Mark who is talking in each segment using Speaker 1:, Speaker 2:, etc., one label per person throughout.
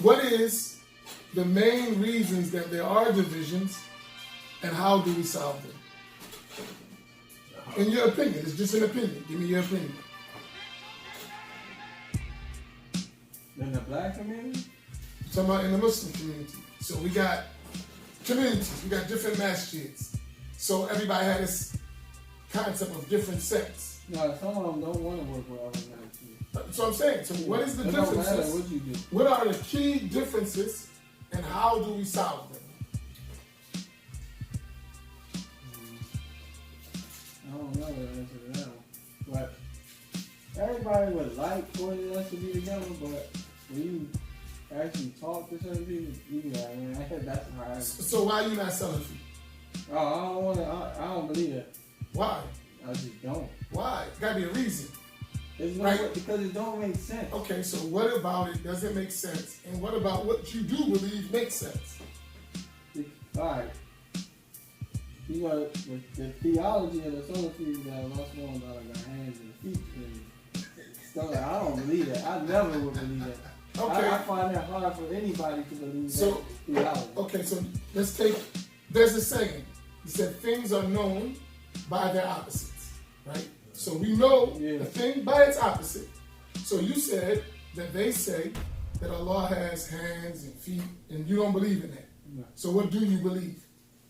Speaker 1: what is the main reasons that there are divisions, and how do we solve them? In your opinion, it's just an opinion. Give me your opinion.
Speaker 2: In the black community?
Speaker 1: I'm talking about in the Muslim community. So we got communities, we got different masjids. So everybody had this concept of different sects.
Speaker 2: No, some of them don't want to work with other masjids.
Speaker 1: That's what I'm saying. So what is the
Speaker 2: differences?
Speaker 1: differences?
Speaker 2: Don't matter what you do.
Speaker 1: What are the key differences, and how do we solve them?
Speaker 2: I don't know the answer to that one. But everybody would like for us to be together, but when you actually talk to certain people, you be like, man, that's hard.
Speaker 1: So why are you not Salafi?
Speaker 2: Oh, I don't believe that.
Speaker 1: Why?
Speaker 2: I just don't.
Speaker 1: Why? Gotta be a reason.
Speaker 2: It's no,
Speaker 1: right?
Speaker 2: Because it don't make sense.
Speaker 1: Okay, so what about it doesn't make sense? And what about what you do believe makes sense?
Speaker 2: Alright. You know, the theology of the Salafi that Allah SWT got hands and feet and stuff. I don't believe that. I never would believe that.
Speaker 1: Okay.
Speaker 2: I find that hard for anybody to believe that theology.
Speaker 1: Okay, so let's take, there's a saying. He said things are known by their opposites, right? So we know the thing by its opposite. So you said that they say that Allah has hands and feet, and you don't believe in that. No. So what do you believe?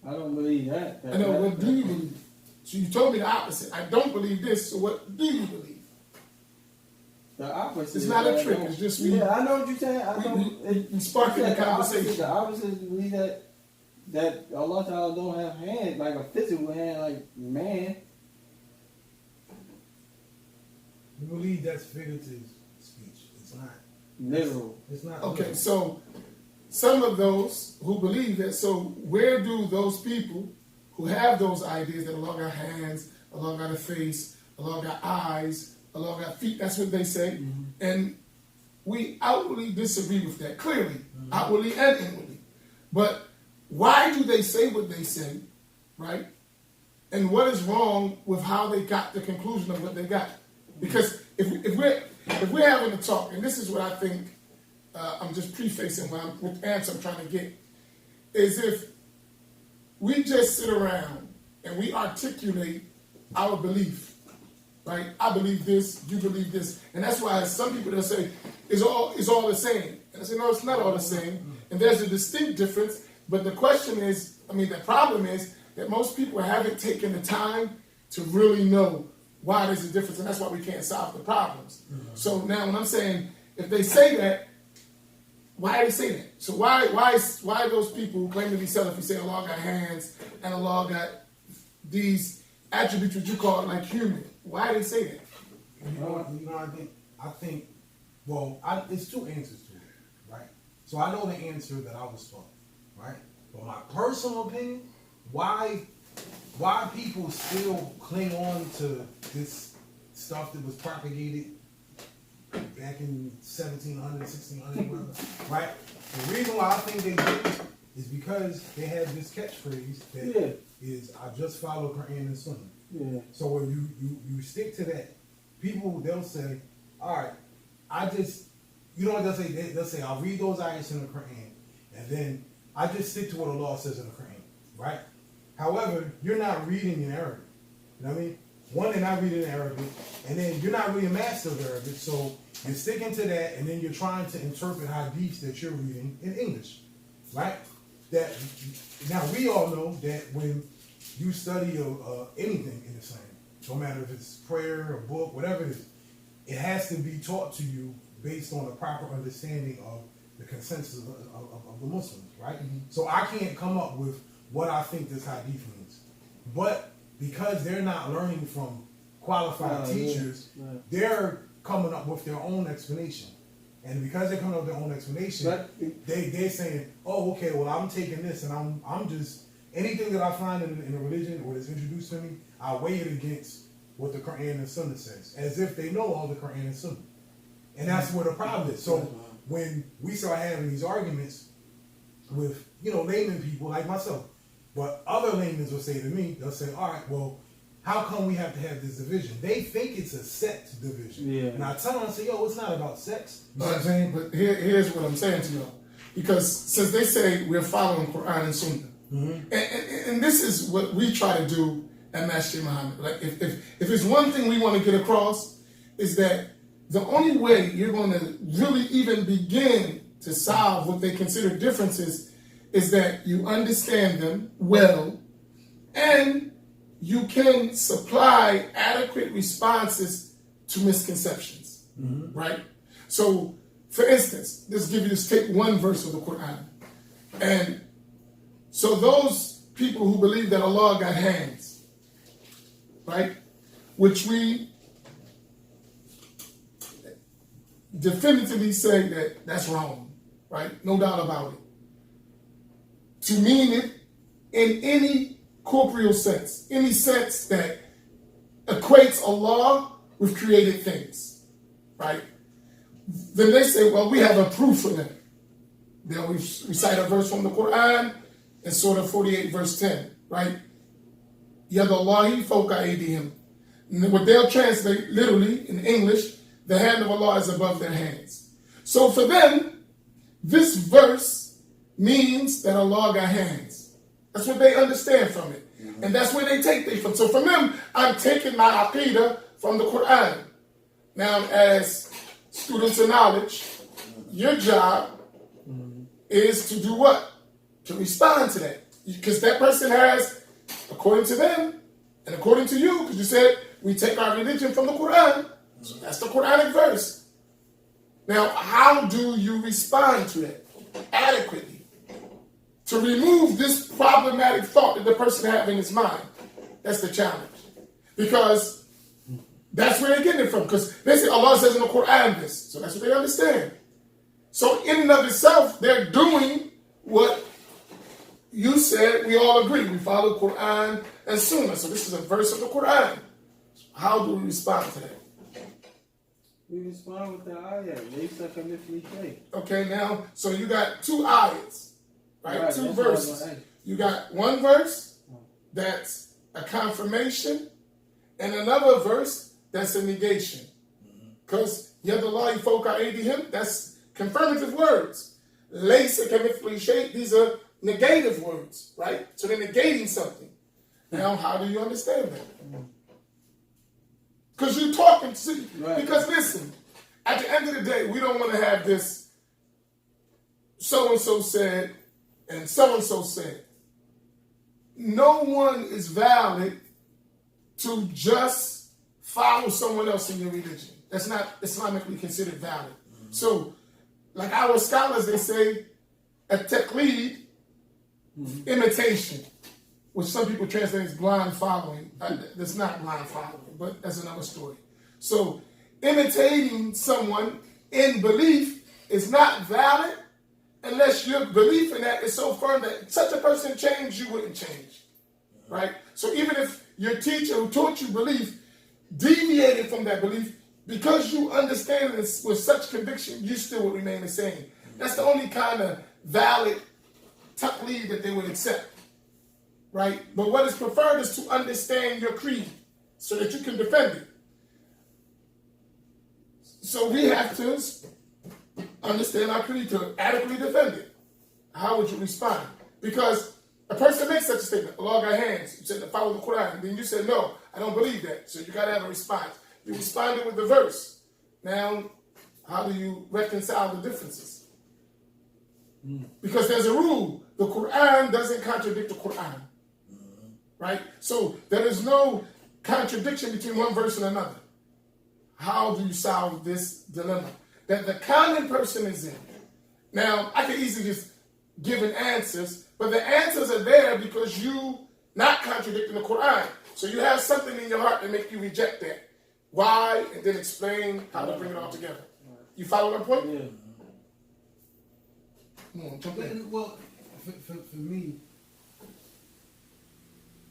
Speaker 2: I don't believe that.
Speaker 1: I know, what do you believe? So you told me the opposite. I don't believe this, so what do you believe?
Speaker 2: The opposite.
Speaker 1: It's not a trick, it's just we...
Speaker 2: Yeah, I know what you're saying.
Speaker 1: We sparking the conversation.
Speaker 2: The opposite is believe that Allah Ta'ala don't have hands, like a physical hand, like man.
Speaker 3: You believe that's figurative speech. It's not.
Speaker 2: Literal.
Speaker 3: It's not.
Speaker 1: Okay,
Speaker 3: literal.
Speaker 1: so some of those who believe that, so where do those people who have those ideas that Allah got hands, Allah got a face, Allah got eyes, Allah got feet, that's what they say, and we outwardly disagree with that, clearly, outwardly and inwardly. But why do they say what they say, right? And what is wrong with how they got the conclusion of what they got? Because if we're having a talk, and this is what I think, I'm just prefacing with the answer I'm trying to get, is if we just sit around and we articulate our belief, right? I believe this, you believe this, and that's why some people they'll say it's all the same. And I say no, it's not all the same, and there's a distinct difference. But the question is, the problem is that most people haven't taken the time to really know why there's a difference, and that's why we can't solve the problems. So now when I'm saying, if they say that, why do they say that? So why those people who claim to be Salafi say Allah got hands and Allah got these attributes which you call like human? Why do they say that?
Speaker 3: I think, it's two answers to it, right? So I know the answer that I was taught, right? But my personal opinion, why people still cling on to this stuff that was propagated back in 1700, 1600, whatever, right? The reason why I think they did is because they had this catchphrase that is, I just follow Quran and Sunnah. Yeah. So when you stick to that, people, they'll say, all right, you know what they'll say? They'll say, I'll read those ayahs in the Quran, and then I just stick to what Allah says in the Quran, right? However, you're not reading in Arabic. You know what I mean? One, they're not reading in Arabic, and then you're not really a master of Arabic, so you're sticking to that, and then you're trying to interpret hadiths that you're reading in English, right? Now, we all know that when you study anything in Islam, no matter if it's prayer, a book, whatever it is, it has to be taught to you based on a proper understanding of the consensus of the Muslims, right? So I can't come up with what I think this hadith means. But because they're not learning from qualified teachers, they're coming up with their own explanation. And because they're coming up with their own explanation, they're saying, oh, okay, well, I'm taking this and I'm just, anything that I find in a religion or that's introduced to me, I weigh it against what the Quran and Sunnah says, as if they know all the Quran and Sunnah. And that's where the problem is. So when we start having these arguments with, layman people like myself, but other laymen will say to me, they'll say, all right, well, how come we have to have this division? They think it's a sex division. Yeah. And I tell them, I say, yo, it's not about sex. You know what I'm saying?
Speaker 1: But here's what I'm saying to y'all. Because since they say we're following Quran and Sunnah, and this is what we try to do at Masjid Muhammad. Like if there's one thing we want to get across, is that the only way you're going to really even begin to solve what they consider differences is that you understand them well and you can supply adequate responses to misconceptions, right? So, for instance, let's take one verse of the Quran. And so those people who believe that Allah got hands, right, which we definitively say that that's wrong, right? No doubt about it. To mean it in any corporeal sense, any sense that equates Allah with created things, right? Then they say, well, we have a proof for that. Then we recite a verse from the Quran in Surah 48, verse 10, right? Yadullahi fawqa aydihim. What they'll translate literally in English, the hand of Allah is above their hands. So for them, this verse means that Allah got hands. That's what they understand from it. And that's where they take it from. So from them, I'm taking my Aqeedah from the Quran. Now, as students of knowledge, your job is to do what? To respond to that. Because that person has, according to them, and according to you, because you said we take our religion from the Quran, so that's the Quranic verse. Now, how do you respond to that adequately? To remove this problematic thought that the person has in his mind. That's the challenge. Because that's where they're getting it from. Because they say Allah says in the Quran this. So that's what they understand. So in and of itself, they're doing what you said we all agree. We follow Quran and Sunnah. So this is a verse of the Quran. How do we respond to that?
Speaker 2: We respond with the ayah. Laysa kamithlihi shay.
Speaker 1: Okay, now, so you got two ayahs. Right? Two
Speaker 2: that's
Speaker 1: verses. You got one verse that's a confirmation and another verse that's a negation. Because Yadullahi fawqa aydihim, that's confirmative words. Laysa kamithlihi shay, these are negative words, right? So they're negating something. Now, how do you understand that? Because you're talking to, because listen, at the end of the day, we don't want to have this so-and-so said and so-and-so said. No one is valid to just follow someone else in your religion. That's not Islamically considered valid. So, like our scholars, they say, a taqleed, imitation, which some people translate as blind following. That's not blind following, but that's another story. So, imitating someone in belief is not valid unless your belief in that is so firm that such a person changed, you wouldn't change, right? So even if your teacher who taught you belief deviated from that belief, because you understand this with such conviction, you still would remain the same. That's the only kind of valid taqleed that they would accept, right? But what is preferred is to understand your creed so that you can defend it. So we have to understand our creed to adequately defend it. How would you respond? Because a person makes such a statement, Allah got hands, you said to follow the Quran, and then you said, no, I don't believe that. So you got to have a response. You responded with the verse. Now, how do you reconcile the differences? Because there's a rule. The Quran doesn't contradict the Quran. Right? So there is no contradiction between one verse and another. How do you solve this dilemma that the common person is in? Now, I could easily just give an answers, but the answers are there because you not contradicting the Quran. So you have something in your heart that make you reject that. Why? And then explain how to bring it all together. You follow my point?
Speaker 2: Yeah.
Speaker 1: Come on, jump in.
Speaker 3: Well, for me,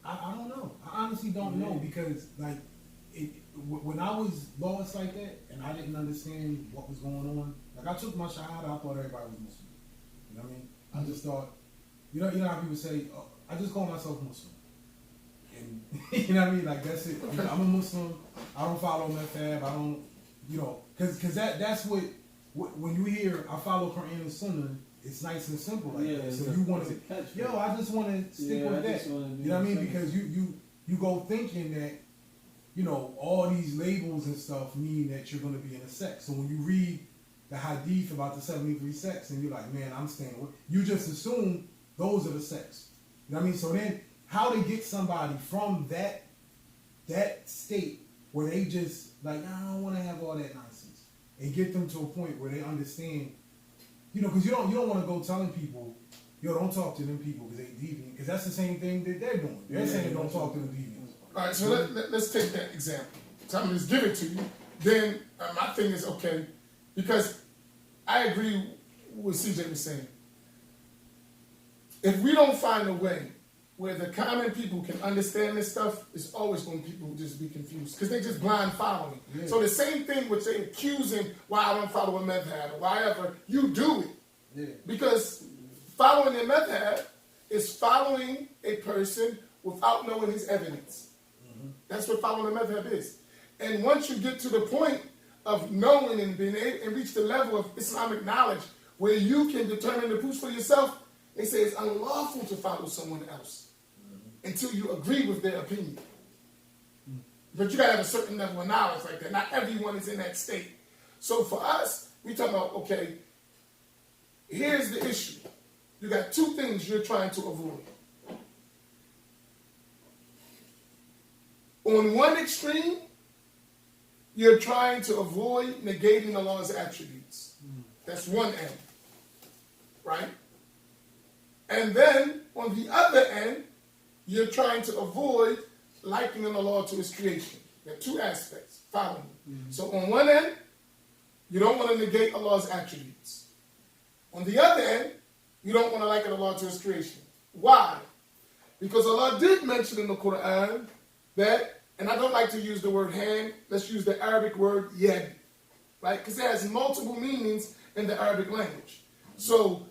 Speaker 3: I don't know. I honestly don't know because, like, when I was lost like that and I didn't understand what was going on, like I took my shahada, I thought everybody was Muslim. You know what I mean? I just thought, you know how people say, oh, I just call myself Muslim. And you know what I mean? Like that's it. I'm a Muslim. I don't follow Methab. I don't, because that's what when you hear I follow Quran and Sunnah, it's nice and simple like
Speaker 2: Yeah,
Speaker 3: that. So
Speaker 2: it's
Speaker 3: you
Speaker 2: a-
Speaker 3: want
Speaker 2: it's a
Speaker 3: to,
Speaker 2: catchphrase.
Speaker 3: yo, I just want to stick
Speaker 2: Yeah,
Speaker 3: with
Speaker 2: I
Speaker 3: that.
Speaker 2: just wanna be
Speaker 3: You know what I mean?
Speaker 2: simple.
Speaker 3: Because you go thinking that, you know, all these labels and stuff mean that you're going to be in a sect. So when you read the hadith about the 73 sects and you're like, man, I'm staying with, you just assume those are the sects. You know what I mean? So then how to get somebody from that state where they just like, nah, I don't want to have all that nonsense, and get them to a point where they understand, you know, because you don't want to go telling people, yo, don't talk to them people because they deviant, because that's the same thing that they're doing. They're saying don't talk to them deviants.
Speaker 1: All right, so let's take that example. So I'm going to just give it to you. Then my thing is, okay, because I agree with CJ was saying. If we don't find a way where the common people can understand this stuff, it's always going to people who just be confused because they just blind following.
Speaker 3: Yeah.
Speaker 1: So the same thing which they accusing why I don't follow a madhab or whatever, you do it.
Speaker 3: Yeah.
Speaker 1: Because following a madhab is following a person without knowing his evidence. That's what following a madhab is. And once you get to the point of knowing and being able and reach the level of Islamic knowledge where you can determine the proofs for yourself, they say it's unlawful to follow someone else until you agree with their opinion. But you got to have a certain level of knowledge like that. Not everyone is in that state. So for us, we talk about, okay, here's the issue. You got two things you're trying to avoid. On one extreme, you're trying to avoid negating Allah's attributes. That's one end. Right? And then, on the other end, you're trying to avoid likening Allah to His creation. There are two aspects. Follow me. So on one end, you don't want to negate Allah's attributes. On the other end, you don't want to liken Allah to His creation. Why? Because Allah did mention in the Quran that, and I don't like to use the word hand, let's use the Arabic word yad, right? Because it has multiple meanings in the Arabic language. So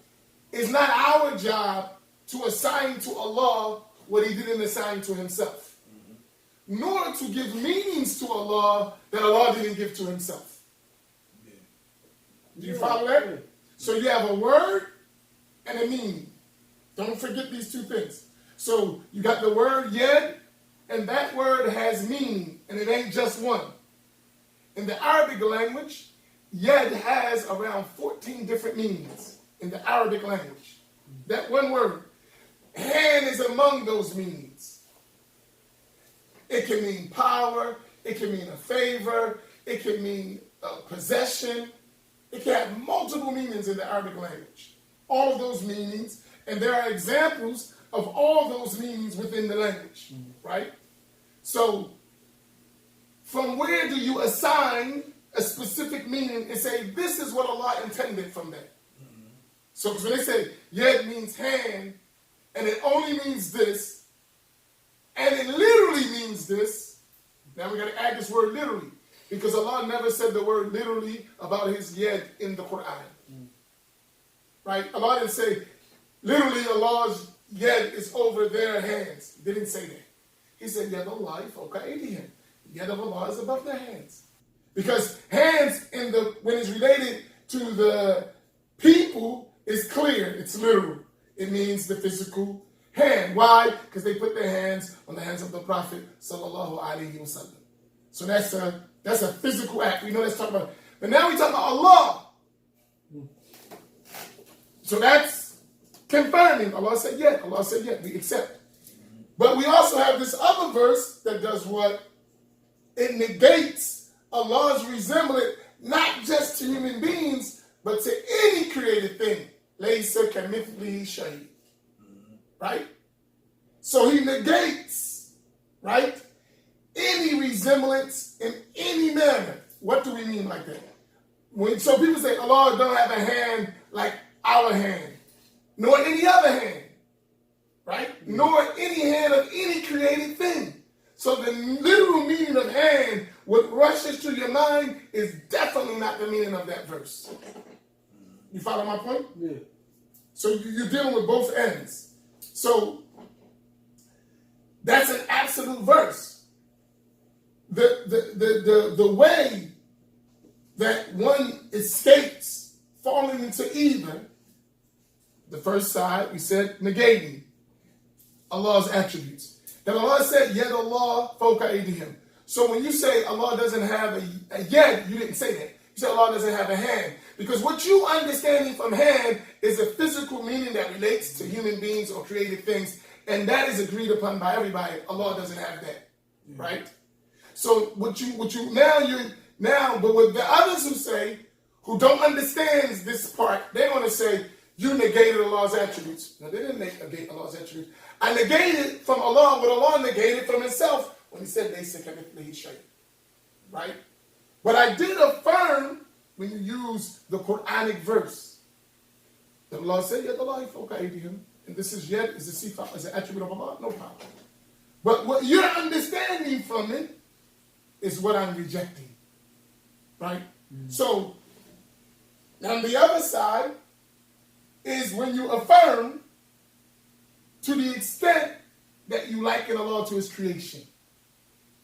Speaker 1: it's not our job to assign to Allah what He didn't assign to Himself, nor to give meanings to Allah that Allah didn't give to Himself. Do you follow that? So you have a word and a meaning. Don't forget these two things. So you got the word yad, and that word has meaning, and it ain't just one. In the Arabic language, yad has around 14 different meanings in the Arabic language. That one word. Hand is among those meanings. It can mean power, it can mean a favor, it can mean possession. It can have multiple meanings in the Arabic language. All of those meanings, and there are examples of all those meanings within the language, right? So, from where do you assign a specific meaning and say, this is what Allah intended from that? So, because when they say, yad means hand, and it only means this, and it literally means this, now we got to add this word literally, because Allah never said the word literally about His yad in the Quran. Right? Allah didn't say, literally Allah's yad is over their hands. He didn't say that. He said, yad Allah fawqa aydihim. Yad of Allah is above their hands. Because hands, when it's related to the people, is clear. It's literal. It means the physical hand. Why? Because they put their hands on the hands of the Prophet sallallahu alaihi wasallam. So that's a physical act. We know that's talking about. But now we talk about Allah. So that's confirming. Allah said, yeah. Allah said, yeah. We accept. But we also have this other verse that does what? It negates Allah's resemblance not just to human beings, but to any created thing. Laysa kamithlihi shay. Right? So He negates, right, any resemblance in any manner. What do we mean like that? So people say Allah don't have a hand like our hand, nor any other hand, right? Nor any hand of any created thing. So the literal meaning of hand, what rushes to your mind, is definitely not the meaning of that verse. You follow my point?
Speaker 2: Yeah.
Speaker 1: So you're dealing with both ends. So that's an absolute verse. The way that one escapes falling into either the first side, we said negating Allah's attributes. Then Allah said, Yad Allah fawqa aydihim. So when you say Allah doesn't have a yad, you didn't say that. You said Allah doesn't have a hand. Because what you understanding from hand is a physical meaning that relates to human beings or created things. And that is agreed upon by everybody. Allah doesn't have that. Right? So but with the others who say, who don't understand this part, they're going to say, you negated Allah's attributes. No, they didn't negate Allah's attributes. I negated from Allah what Allah negated from himself when he said, right? But I did affirm when you use the Quranic verse. That Allah said, Yad Allah fawqa aydihim. And this is yet, is a sifa, is an attribute of Allah? No problem. But what you're understanding from it is what I'm rejecting. Right? So, on the other side is when you affirm to the extent that you liken Allah to his creation.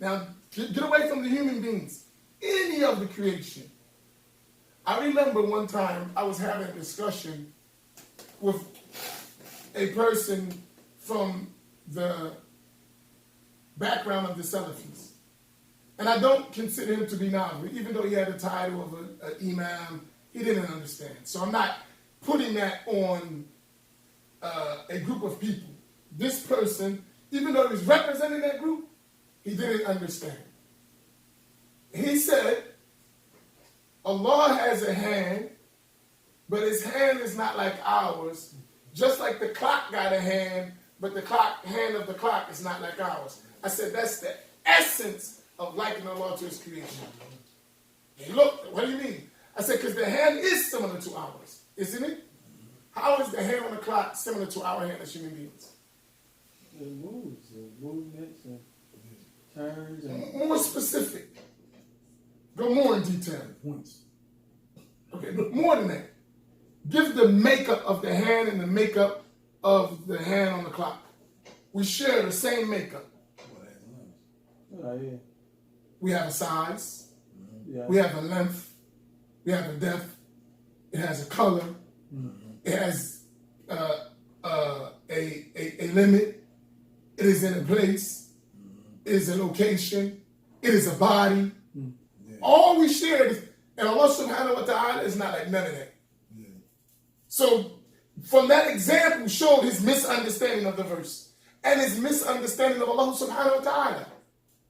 Speaker 1: Now, get away from the human beings. Any of the creation. I remember one time I was having a discussion with a person from the background of the Salafis. And I don't consider him to be knowledgeable. Even though he had the title of an imam, he didn't understand. So I'm not putting that on a group of people. This person, even though he was representing that group, he didn't understand. He said, Allah has a hand, but his hand is not like ours. Just like the clock got a hand, but the hand of the clock is not like ours. I said, that's the essence of likening Allah to his creation. He looked, what do you mean? I said, because the hand is similar to ours, isn't it? How is the hand on the clock similar to our hand as human beings?
Speaker 2: It moves, movements and turns. And
Speaker 1: more specific. Go more in detail.
Speaker 3: Points.
Speaker 1: Okay, more than that. Give the makeup of the hand and the makeup of the hand on the clock. We share the same makeup.
Speaker 2: yeah.
Speaker 1: We have a size.
Speaker 2: Yeah.
Speaker 1: We have a length. We have a depth. It has a color. It has a limit. It is in a place. It is a location. It is a body. All we share is, and Allah subhanahu wa ta'ala is not like none of that. So, from that example showed his misunderstanding of the verse and his misunderstanding of Allah subhanahu wa ta'ala,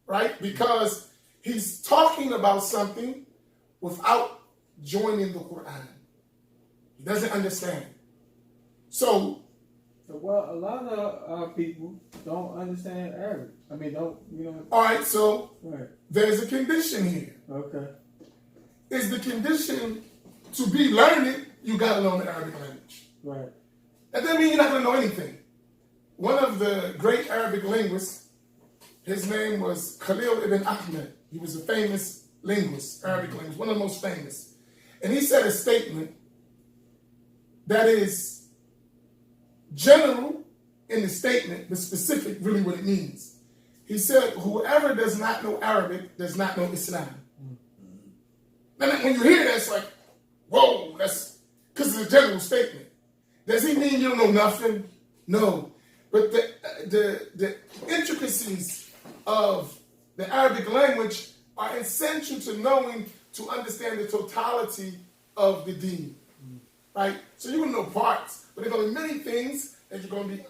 Speaker 1: right? Because he's talking about something without joining the Quran. He doesn't understand. So,
Speaker 2: well, a lot of people don't understand Arabic. I mean,
Speaker 1: all right, so
Speaker 2: Right.
Speaker 1: there's a condition here.
Speaker 2: Okay.
Speaker 1: Is the condition to be learned, you got to learn the Arabic language.
Speaker 2: Right.
Speaker 1: That doesn't mean you're not going to know anything. One of the great Arabic linguists, his name was Khalil ibn Ahmed. He was a famous linguist, Arabic linguist, one of the most famous. And he said a statement that is general in the statement, but specific really what it means. He said, whoever does not know Arabic does not know Islam. Now, when you hear that, it's like, whoa, that's because it's a general statement. Does he mean you don't know nothing? No. But the intricacies of the Arabic language are essential to knowing, to understand the totality of the deen. Right? So you're going to know parts, but there are going to be many things that you're going to be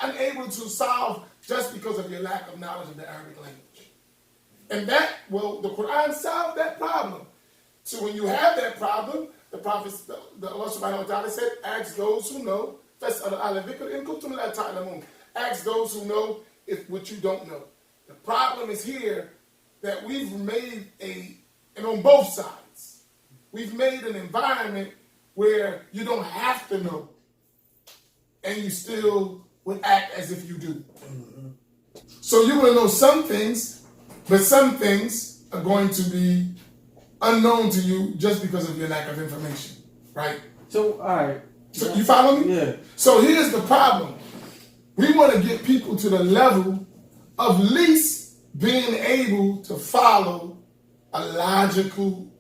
Speaker 1: unable to solve just because of your lack of knowledge of the Arabic language. And the Quran solved that problem. So when you have that problem, the Prophet, Allah subhanahu wa ta'ala said, ask those who know, ask those who know if what you don't know. The problem is here that we've made and on both sides, we've made an environment where you don't have to know, and you still would act as if you do. So you will know some things, but some things are going to be unknown to you just because of your lack of information, right?
Speaker 2: So, all right.
Speaker 1: So you follow me?
Speaker 2: Yeah.
Speaker 1: So here's the problem. We want to get people to the level of least being able to follow a logical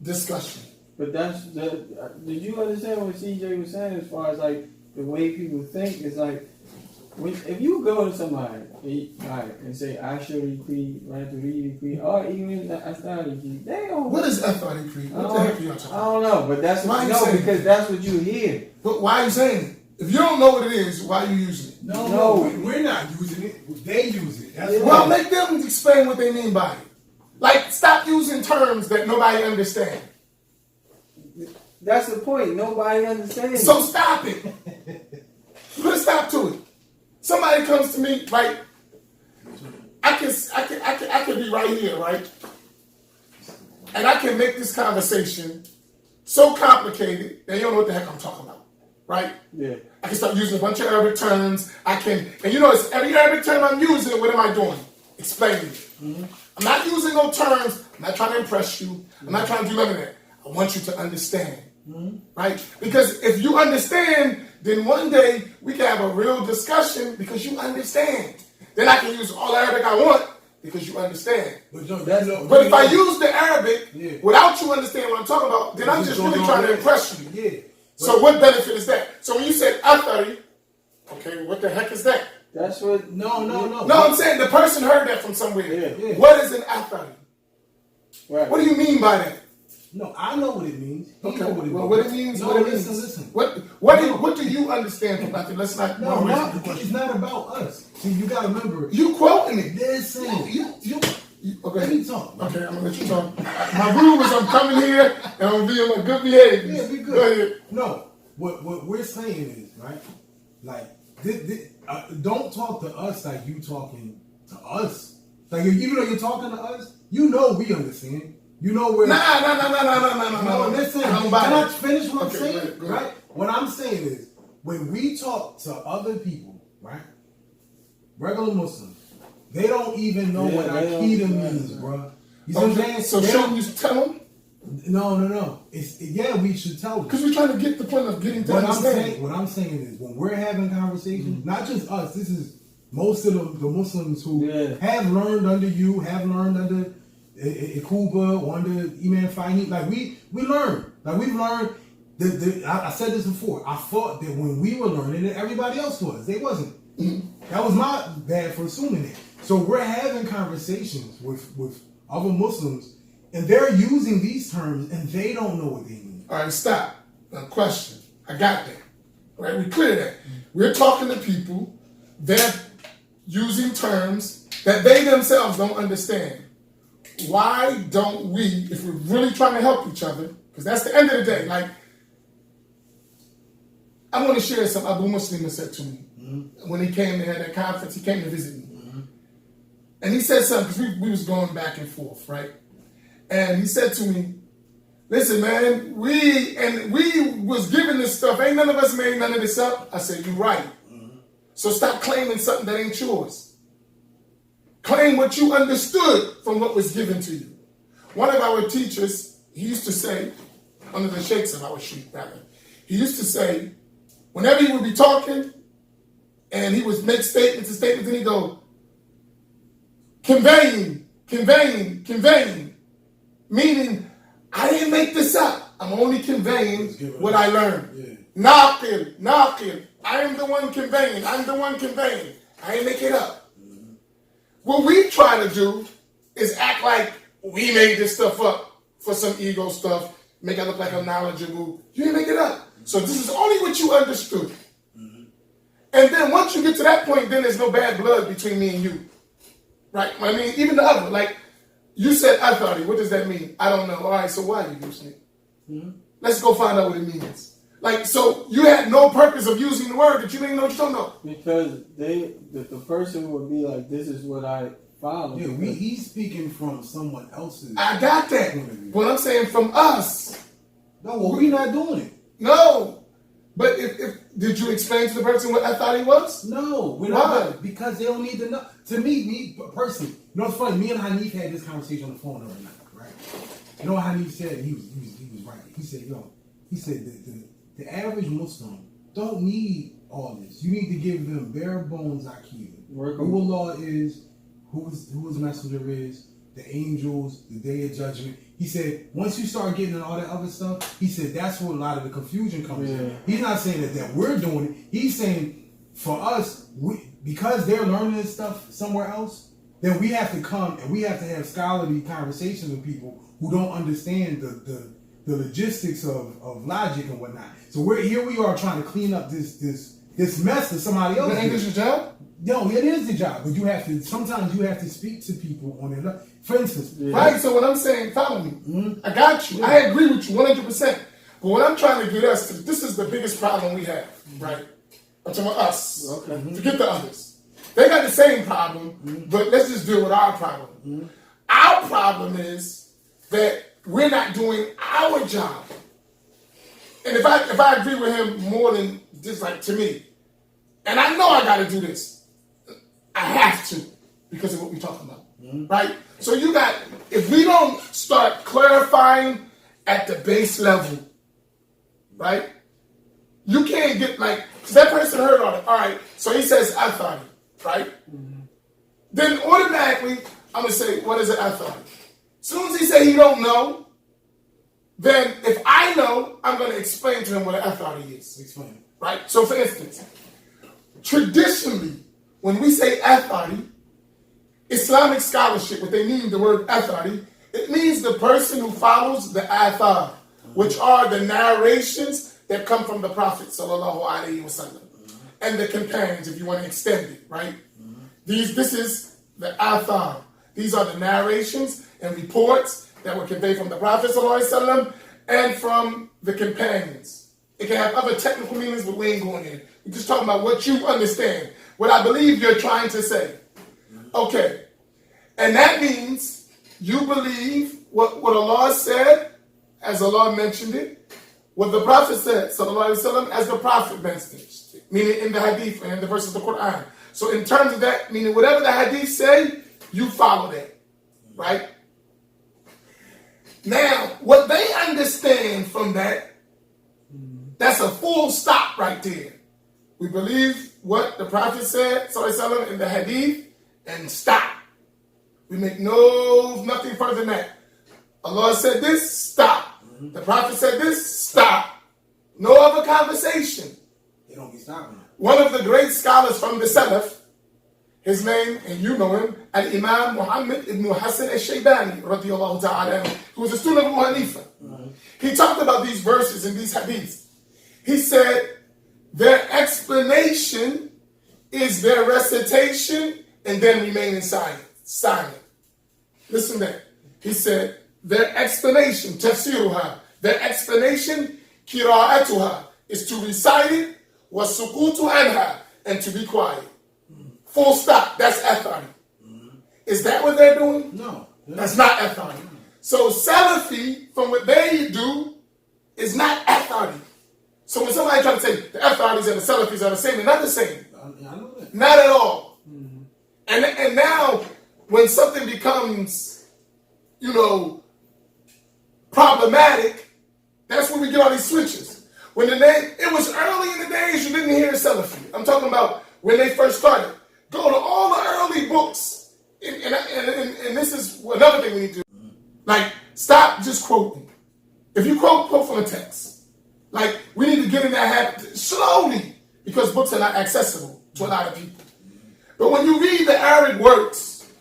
Speaker 1: discussion.
Speaker 2: But did you understand what CJ was saying as far as like the way people think is like, if you go to somebody and say Ashari Creed, Rantaridi Creed, or even the Ashari Creed, they don't.
Speaker 1: What is Ashari Creed? What the heck are you talking about?
Speaker 2: I don't know, but that's what you know because that's what you hear.
Speaker 1: But why are you saying it? If you don't know what it is, why are you using it?
Speaker 3: No, we're not using it. They use it. That's
Speaker 1: well, make them explain what they mean by it. Like, stop using terms that nobody understands.
Speaker 2: That's the point. Nobody understands.
Speaker 1: So stop it. Put a stop to it. Somebody comes to me, right? I can be right here, right? And I can make this conversation so complicated that you don't know what the heck I'm talking about, right?
Speaker 2: Yeah.
Speaker 1: I can start using a bunch of Arabic terms. And you know, it's every Arabic term I'm using, what am I doing? Explaining it. Mm-hmm. I'm not using no terms. I'm not trying to impress you. Mm-hmm. I'm not trying to do none of that. I want you to understand, right? Because if you understand, then one day we can have a real discussion because you understand. Then I can use all Arabic I want because you understand. But if I use the Arabic without you understanding what I'm talking about, then I'm just really trying to impress you.
Speaker 3: Yeah.
Speaker 1: So what benefit is that? So when you said Athari, okay, what the heck is that?
Speaker 2: That's what.
Speaker 3: No.
Speaker 1: No, I'm saying the person heard that from somewhere.
Speaker 3: Yeah.
Speaker 1: What is an Athari?
Speaker 2: Right.
Speaker 1: What do you mean by that?
Speaker 3: No, I know what it means.
Speaker 1: Okay.
Speaker 3: Know what it
Speaker 1: well,
Speaker 3: means.
Speaker 1: what it means?
Speaker 3: No,
Speaker 1: what it
Speaker 3: listen,
Speaker 1: means.
Speaker 3: listen.
Speaker 1: What do you understand from Athari? Let's not.
Speaker 3: No, it's not about us. See, you gotta remember.
Speaker 1: You quoting it.
Speaker 3: Listen.
Speaker 1: Okay.
Speaker 3: Let me talk.
Speaker 1: Okay, I'm gonna let you talk. My rule is I'm coming here and I'm gonna be on my good behavior.
Speaker 3: Yeah, be good.
Speaker 1: Go ahead.
Speaker 3: No, what we're saying is, right? Like, don't talk to us like you talking to us. Like, even though you're talking to us, you know we understand. You know where.
Speaker 1: No.
Speaker 3: Listen, can I finish what I'm saying? Right? What I'm saying is, when we talk to other people, right? Regular Muslims, they don't even know what Aqeedah means, bro. You see what I'm saying?
Speaker 1: So shouldn't you tell them?
Speaker 3: No. We should tell them.
Speaker 1: Because we're trying to get the point of getting to understand.
Speaker 3: What I'm saying is, when we're having conversations, not just us, this is most of the Muslims who have learned under you, have learned under Aqeedah, under Imam Fahim. Like, we learn. Like, we've learned. I said this before. I thought that when we were learning it, everybody else was. They wasn't. That was my bad for assuming it. So we're having conversations with other Muslims, and they're using these terms, and they don't know what they mean.
Speaker 1: All right, stop. Now, question. I got that. All right, we clear that. We're talking to people. They're using terms that they themselves don't understand. Why don't we, if we're really trying to help each other, because that's the end of the day, like, I want to share something Abu Muslim said to me when he came to that conference. He came to visit me. And he said something, because we was going back and forth, right? And he said to me, listen, man, we was given this stuff. Ain't none of us made none of this up. I said, you're right. So stop claiming something that ain't yours. Claim what you understood from what was given to you. One of our teachers, he used to say, one of the sheikhs of our sheikh, rather, he used to say, whenever he would be talking, and he would make statements, and he'd go, conveying. Meaning, I didn't make this up. I'm only conveying what I learned. Naqil. I am the one conveying. I ain't make it up. What we try to do is act like we made this stuff up for some ego stuff, make it look like I'm knowledgeable. You didn't make it up. So this is only what you understood. And then once you get to that point, then there's no bad blood between me and you. Right? I mean, even the other, like, you said Athari. What does that mean? I don't know. All right, so why are you using it? Let's go find out what it means. Like, so you had no purpose of using the word that you didn't know what you don't know.
Speaker 2: Because the person would be like, this is what I follow.
Speaker 3: Yeah, he's speaking from someone else's.
Speaker 1: I got that. But I'm saying from us.
Speaker 3: No, well, we're not doing it.
Speaker 1: No. But if did you explain to the person what I thought he was?
Speaker 3: No, we're not. Because they don't need to know. To me personally, you know what's funny? Me and Hanif had this conversation on the phone the other night, right? You know what Hanif said? He was right. He said, the average Muslim don't need all this. You need to give them bare bones Aqeedah. Who Allah is, who his messenger is, the angels, the day of judgment. He said, once you start getting into all that other stuff, he said that's where a lot of the confusion comes in. He's not saying that we're doing it. He's saying for us, because they're learning this stuff somewhere else, then we have to come and we have to have scholarly conversations with people who don't understand the logistics of logic and whatnot. So we are trying to clean up this mess that somebody else
Speaker 1: Ain't this your job?
Speaker 3: No, it is the job, but sometimes you have to speak to people on their, for instance.
Speaker 1: Right, so what I'm saying, follow me.
Speaker 3: Mm-hmm.
Speaker 1: I got you. I agree with you 100%. But what I'm trying to get us to, this is the biggest problem we have, right? I'm talking about us.
Speaker 2: Okay.
Speaker 1: Forget the others. They got the same problem, but let's just deal with our problem. Our problem is that we're not doing our job. And if I agree with him more than just like to me, and I know I got to do this, I have to because of what we're talking about, right? So if we don't start clarifying at the base level, right? You can't get because that person heard all it. All right, so he says authority, right? Then automatically I'm gonna say, what is an authority? As soon as he say he don't know, then if I know, I'm gonna explain to him what an authority is.
Speaker 3: Explain.
Speaker 1: Right? So for instance, traditionally, when we say authority, Islamic scholarship, what they mean the word authority, it means the person who follows the athar, which are the narrations that come from the Prophet sallallahu alaihi wasallam and the companions, if you want to extend it, right? This is the athar. These are the narrations and reports that were conveyed from the Prophet sallallahu alaihi wasallam and from the companions. It can have other technical meanings, but we ain't going in. We're just talking about what you understand, what I believe you're trying to say. Okay. And that means you believe what Allah said, as Allah mentioned it, what the Prophet said, sallallahu alaihi wasallam, as the Prophet mentioned it, meaning in the hadith and in the verses of the Quran. So in terms of that, meaning whatever the hadith say, you follow that, right? Now, what they understand from that, that's a full stop right there. We believe what the Prophet said, sallallahu alaihi wasallam, in the hadith, and stop. We make nothing further than that. Allah said this, stop. The Prophet said this, stop. No other conversation.
Speaker 3: They don't be stopping.
Speaker 1: One of the great scholars from the Salaf, his name, and you know him, Al-Imam Muhammad ibn Hassan al-Shaybani, radiyallahu ta'ala, who was a student of Abu Hanifa. He talked about these verses and these hadiths. He said, their explanation is their recitation and then remaining silent. Listen to that. He said, their explanation, tafsiruha, their explanation, kira'atuha, is to recite it, was sukutu anha, and to be quiet. Full stop. That's authority. Is that what they're doing?
Speaker 3: No.
Speaker 1: That's not authority. So Salafi, from what they do, is not authority. So when somebody tries to say the authorities and the Salafis are the same, they're not the same.
Speaker 3: I know that.
Speaker 1: Not at all. And now, when something becomes, problematic, that's when we get all these switches. It was early in the days you didn't hear Salafi. I'm talking about when they first started. Go to all the early books, and this is another thing we need to do. Like, stop just quoting. If you quote from a text. Like, we need to get in that habit slowly, because books are not accessible to a lot of people. But when you read the Arabic works,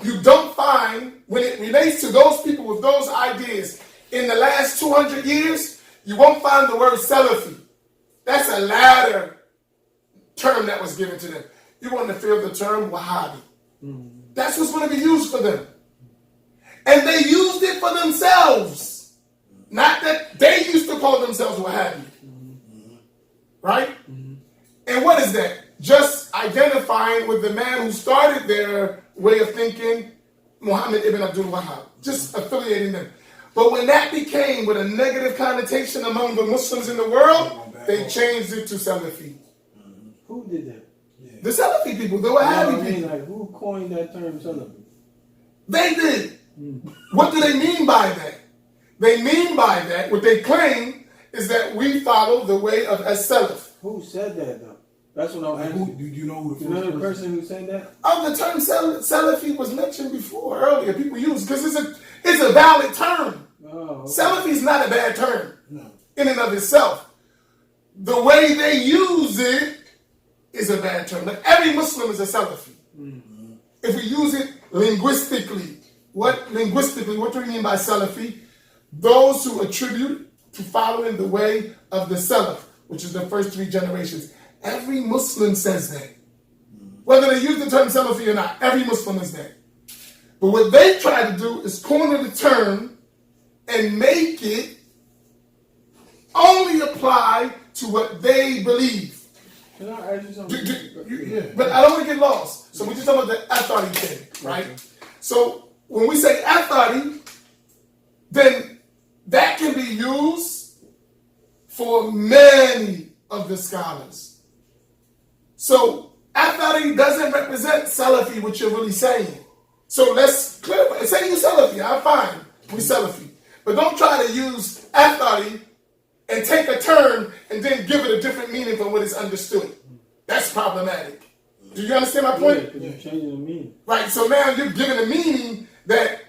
Speaker 1: you don't find, when it relates to those people with those ideas in the last 200 years, you won't find the word Salafi. That's a latter term that was given to them. You're going to feel the term Wahhabi. That's what's going to be used for them. And they used it for themselves. Not that they used to call themselves Wahhabi. Right? And what is that? Just identifying with the man who started their way of thinking, Muhammad ibn Abdul Wahhab. Just affiliating them. But when that became with a negative connotation among the Muslims in the world, they changed it to Salafi.
Speaker 2: Who did that?
Speaker 1: The Salafi people, the Wahhabi people.
Speaker 2: Like, who coined that term Salafi?
Speaker 1: They did. What do they mean by that? They mean by that, what they claim, is that we follow the way of as-Salaf.
Speaker 2: Who said that, though? That's what I'm
Speaker 3: Like,
Speaker 2: asking.
Speaker 3: do you know who the
Speaker 2: You know
Speaker 3: first
Speaker 2: the person who said that?
Speaker 1: The term Salafi was mentioned before earlier. People use because it's a valid term.
Speaker 2: Oh, okay.
Speaker 1: Salafi is not a bad term
Speaker 3: No.
Speaker 1: in and of itself. The way they use it is a bad term. Like every Muslim is a Salafi.
Speaker 2: Mm-hmm.
Speaker 1: If we use it linguistically, what do we mean by Salafi? Those who attribute to following the way of the Salaf, which is the first 3 generations. Every Muslim says that. Whether they use the term Salafi or not, every Muslim is that. But what they try to do is corner the term and make it only apply to what they believe.
Speaker 2: Can I ask you something?
Speaker 1: But I don't want to get lost. So we're just talking about the authority thing, right? Okay. So when we say authority, then that can be used for many of the scholars. So authority doesn't represent Salafi, what you're really saying. So let's clarify. Say you Salafi, I'm fine. We Salafi. But don't try to use authority and take a term and then give it a different meaning from what is understood. That's problematic. Do you understand my point?
Speaker 2: Yeah, you're changing the meaning.
Speaker 1: Right, so now you're giving a meaning that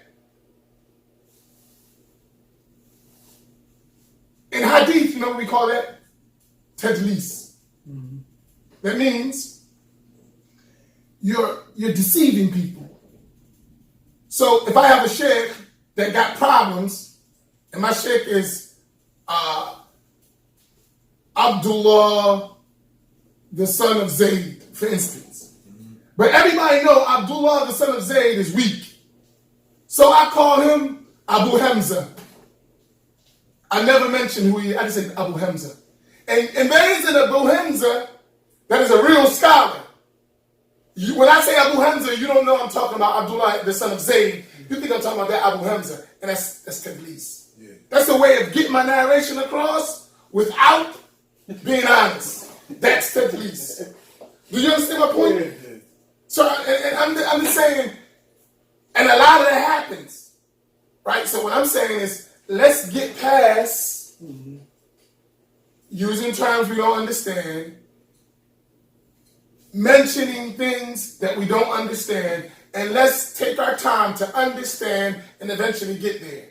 Speaker 1: in hadith, you know what we call that? Tadlis. Mm-hmm. That means you're deceiving people. So if I have a sheikh that got problems, and my sheikh is Abdullah, the son of Zayd, for instance. Mm-hmm. But everybody know Abdullah, the son of Zayd, is weak. So I call him Abu Hamza. I never mention who he is. I just say Abu Hamza. And there is an Abu Hamza that is a real scholar. When I say Abu Hamza, you don't know I'm talking about Abdullah, the son of Zayd. You think I'm talking about that Abu Hamza. And that's Tadlis. Yeah. That's a way of getting my narration across without being honest. That's Tadlis. Do you understand my point? Yeah. So and I'm just saying, and a lot of that happens. Right? So what I'm saying is, let's get past using terms we don't understand, mentioning things that we don't understand, and let's take our time to understand and eventually get there.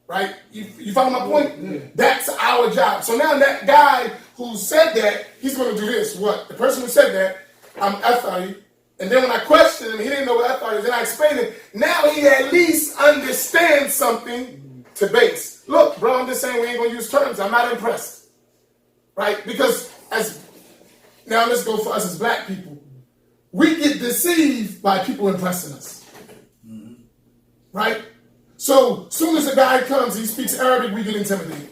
Speaker 1: Right? You follow my point? Yeah. That's our job. So now that guy who said that, he's going to do this. What? The person who said that, I'm Ashari. And then when I questioned him, he didn't know what Ashari is. And I explained it. Now he at least understands something to base. Look, bro, I'm just saying we ain't going to use terms. I'm not impressed. Right? Because now let's go for us as black people. We get deceived by people impressing us. Mm-hmm. Right? So, soon as a guy comes, he speaks Arabic, we get intimidated.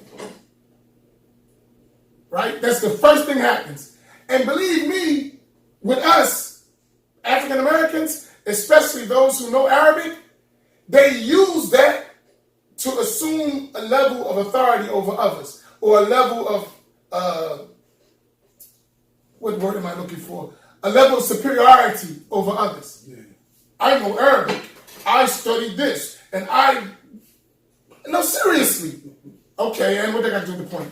Speaker 1: Right? That's the first thing happens. And believe me, with us, African Americans, especially those who know Arabic, they use that to assume a level of authority over others, or a level of, what word am I looking for? A level of superiority over others. Yeah. I know Arabic. I studied this. And no, seriously. Okay, and what they got to do with the point?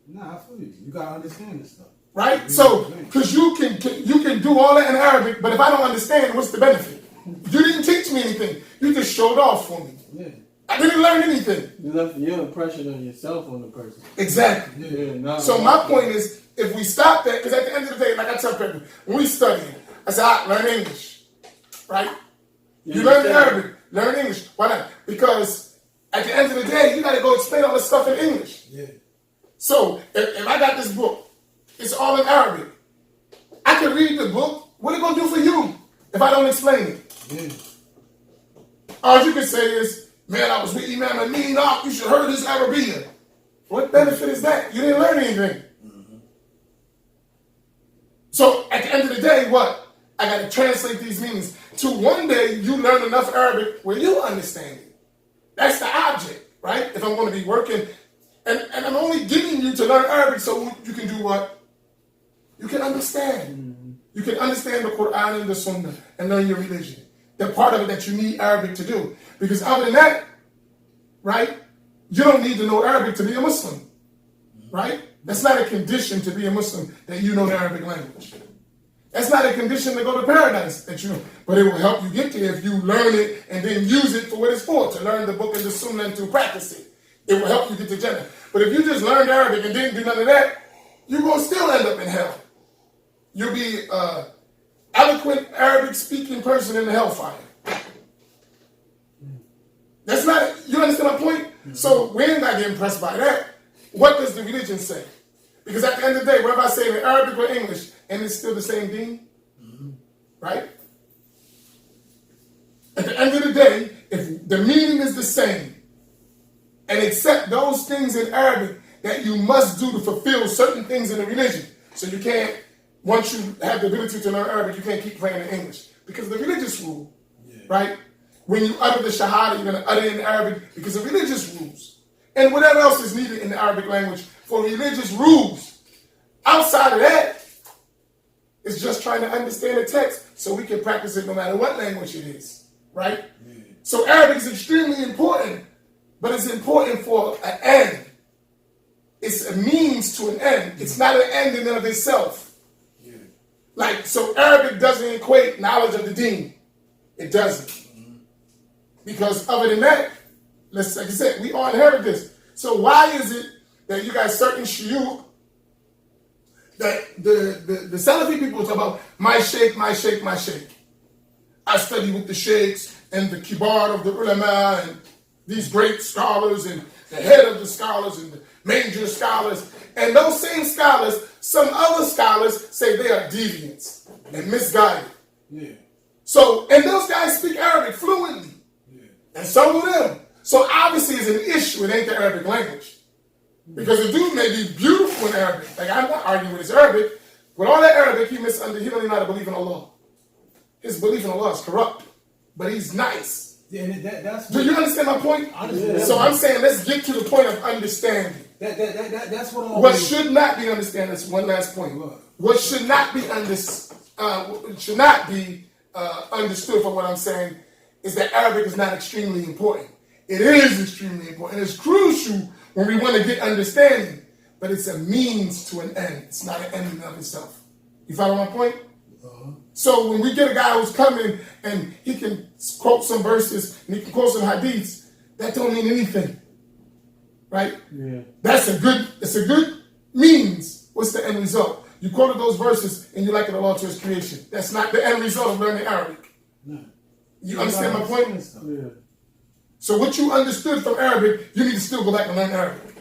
Speaker 3: Nah, I feel you. You got to understand this stuff.
Speaker 1: Right? Yeah, so, because you can do all that in Arabic, but if I don't understand, what's the benefit? You didn't teach me anything. You just showed off for me. Yeah. I didn't learn anything.
Speaker 2: You left your impression of yourself on the person.
Speaker 1: Exactly.
Speaker 2: Yeah,
Speaker 1: so my point is, if we stop that, because at the end of the day, like I tell people, when we study, I say, learn English. Right? You learn Arabic. Learn English. Why not? Because at the end of the day, you got to go explain all this stuff in English. Yeah. So if I got this book, it's all in Arabic. I can read the book. What are it going to do for you if I don't explain it? Yeah. All you can say is, man, I was with Imam Amin. You should heard his Arabiya. What benefit is that? You didn't learn anything. Mm-hmm. So at the end of the day, what? I got to translate these meanings to one day you learn enough Arabic where you understand it. That's the object, right? If I'm going to be working, and I'm only giving you to learn Arabic so you can do what? You can understand. Mm-hmm. You can understand the Quran and the Sunnah and learn your religion. The part of it that you need Arabic to do. Because other than that, right, you don't need to know Arabic to be a Muslim, right? That's not a condition to be a Muslim that you know the Arabic language. That's not a condition to go to paradise, but it will help you get there if you learn it and then use it for what it's for, to learn the book and the Sunnah and to practice it. It will help you get to Jannah. But if you just learned Arabic and didn't do none of that, you're going to still end up in hell. You'll be an eloquent Arabic-speaking person in the hellfire. That's not, you understand my point? Mm-hmm. So we ain't got to get impressed by that. What does the religion say? Because at the end of the day, whether I say it in Arabic or English, and it's still the same thing, right? At the end of the day, if the meaning is the same, and accept those things in Arabic that you must do to fulfill certain things in the religion. So you can't, once you have the ability to learn Arabic, you can't keep praying in English. Because of the religious rule, right? When you utter the Shahada, you're going to utter it in Arabic because of religious rules. And whatever else is needed in the Arabic language for religious rules. Outside of that, it's just trying to understand the text so we can practice it no matter what language it is, right? Yeah. So Arabic is extremely important, but it's important for an end. It's a means to an end. It's not an end in and of itself. Yeah. Like, so Arabic doesn't equate knowledge of the deen. It doesn't. Mm-hmm. Because other than that, like I said, we all inherit this. So why is it that you got certain shuyukh that the Salafi people talk about, my sheikh, my sheikh, my sheikh. I study with the sheikhs and the kibar of the ulama and these great scholars and the head of the scholars and the major scholars. And those same scholars, some other scholars say they are deviants and misguided. Yeah. So, and those guys speak Arabic fluently. Yeah. And so do them. So obviously it's an issue. It ain't the Arabic language. Because the dude may be beautiful in Arabic. Like, I'm not arguing with his Arabic. With all that Arabic, he don't even know how to believe in Allah. His belief in Allah is corrupt. But he's nice.
Speaker 3: Yeah, that's
Speaker 1: do you understand my point?
Speaker 3: Honestly,
Speaker 1: so I'm saying let's get to the point of understanding.
Speaker 3: That's what
Speaker 1: What should not be understood, that's one last point. What should not be understood from what I'm saying is that Arabic is not extremely important. It is extremely important. It's crucial when we want to get understanding, but it's a means to an end. It's not an end in of itself. You follow my point? Uh-huh. So when we get a guy who's coming and he can quote some verses and he can quote some hadiths, that don't mean anything, right? Yeah. It's a good means. What's the end result? You quoted those verses and you liken Allah to His creation. That's not the end result of learning Arabic. No. You understand my point? Yeah. So what you understood from Arabic, you need to still go back and learn Arabic.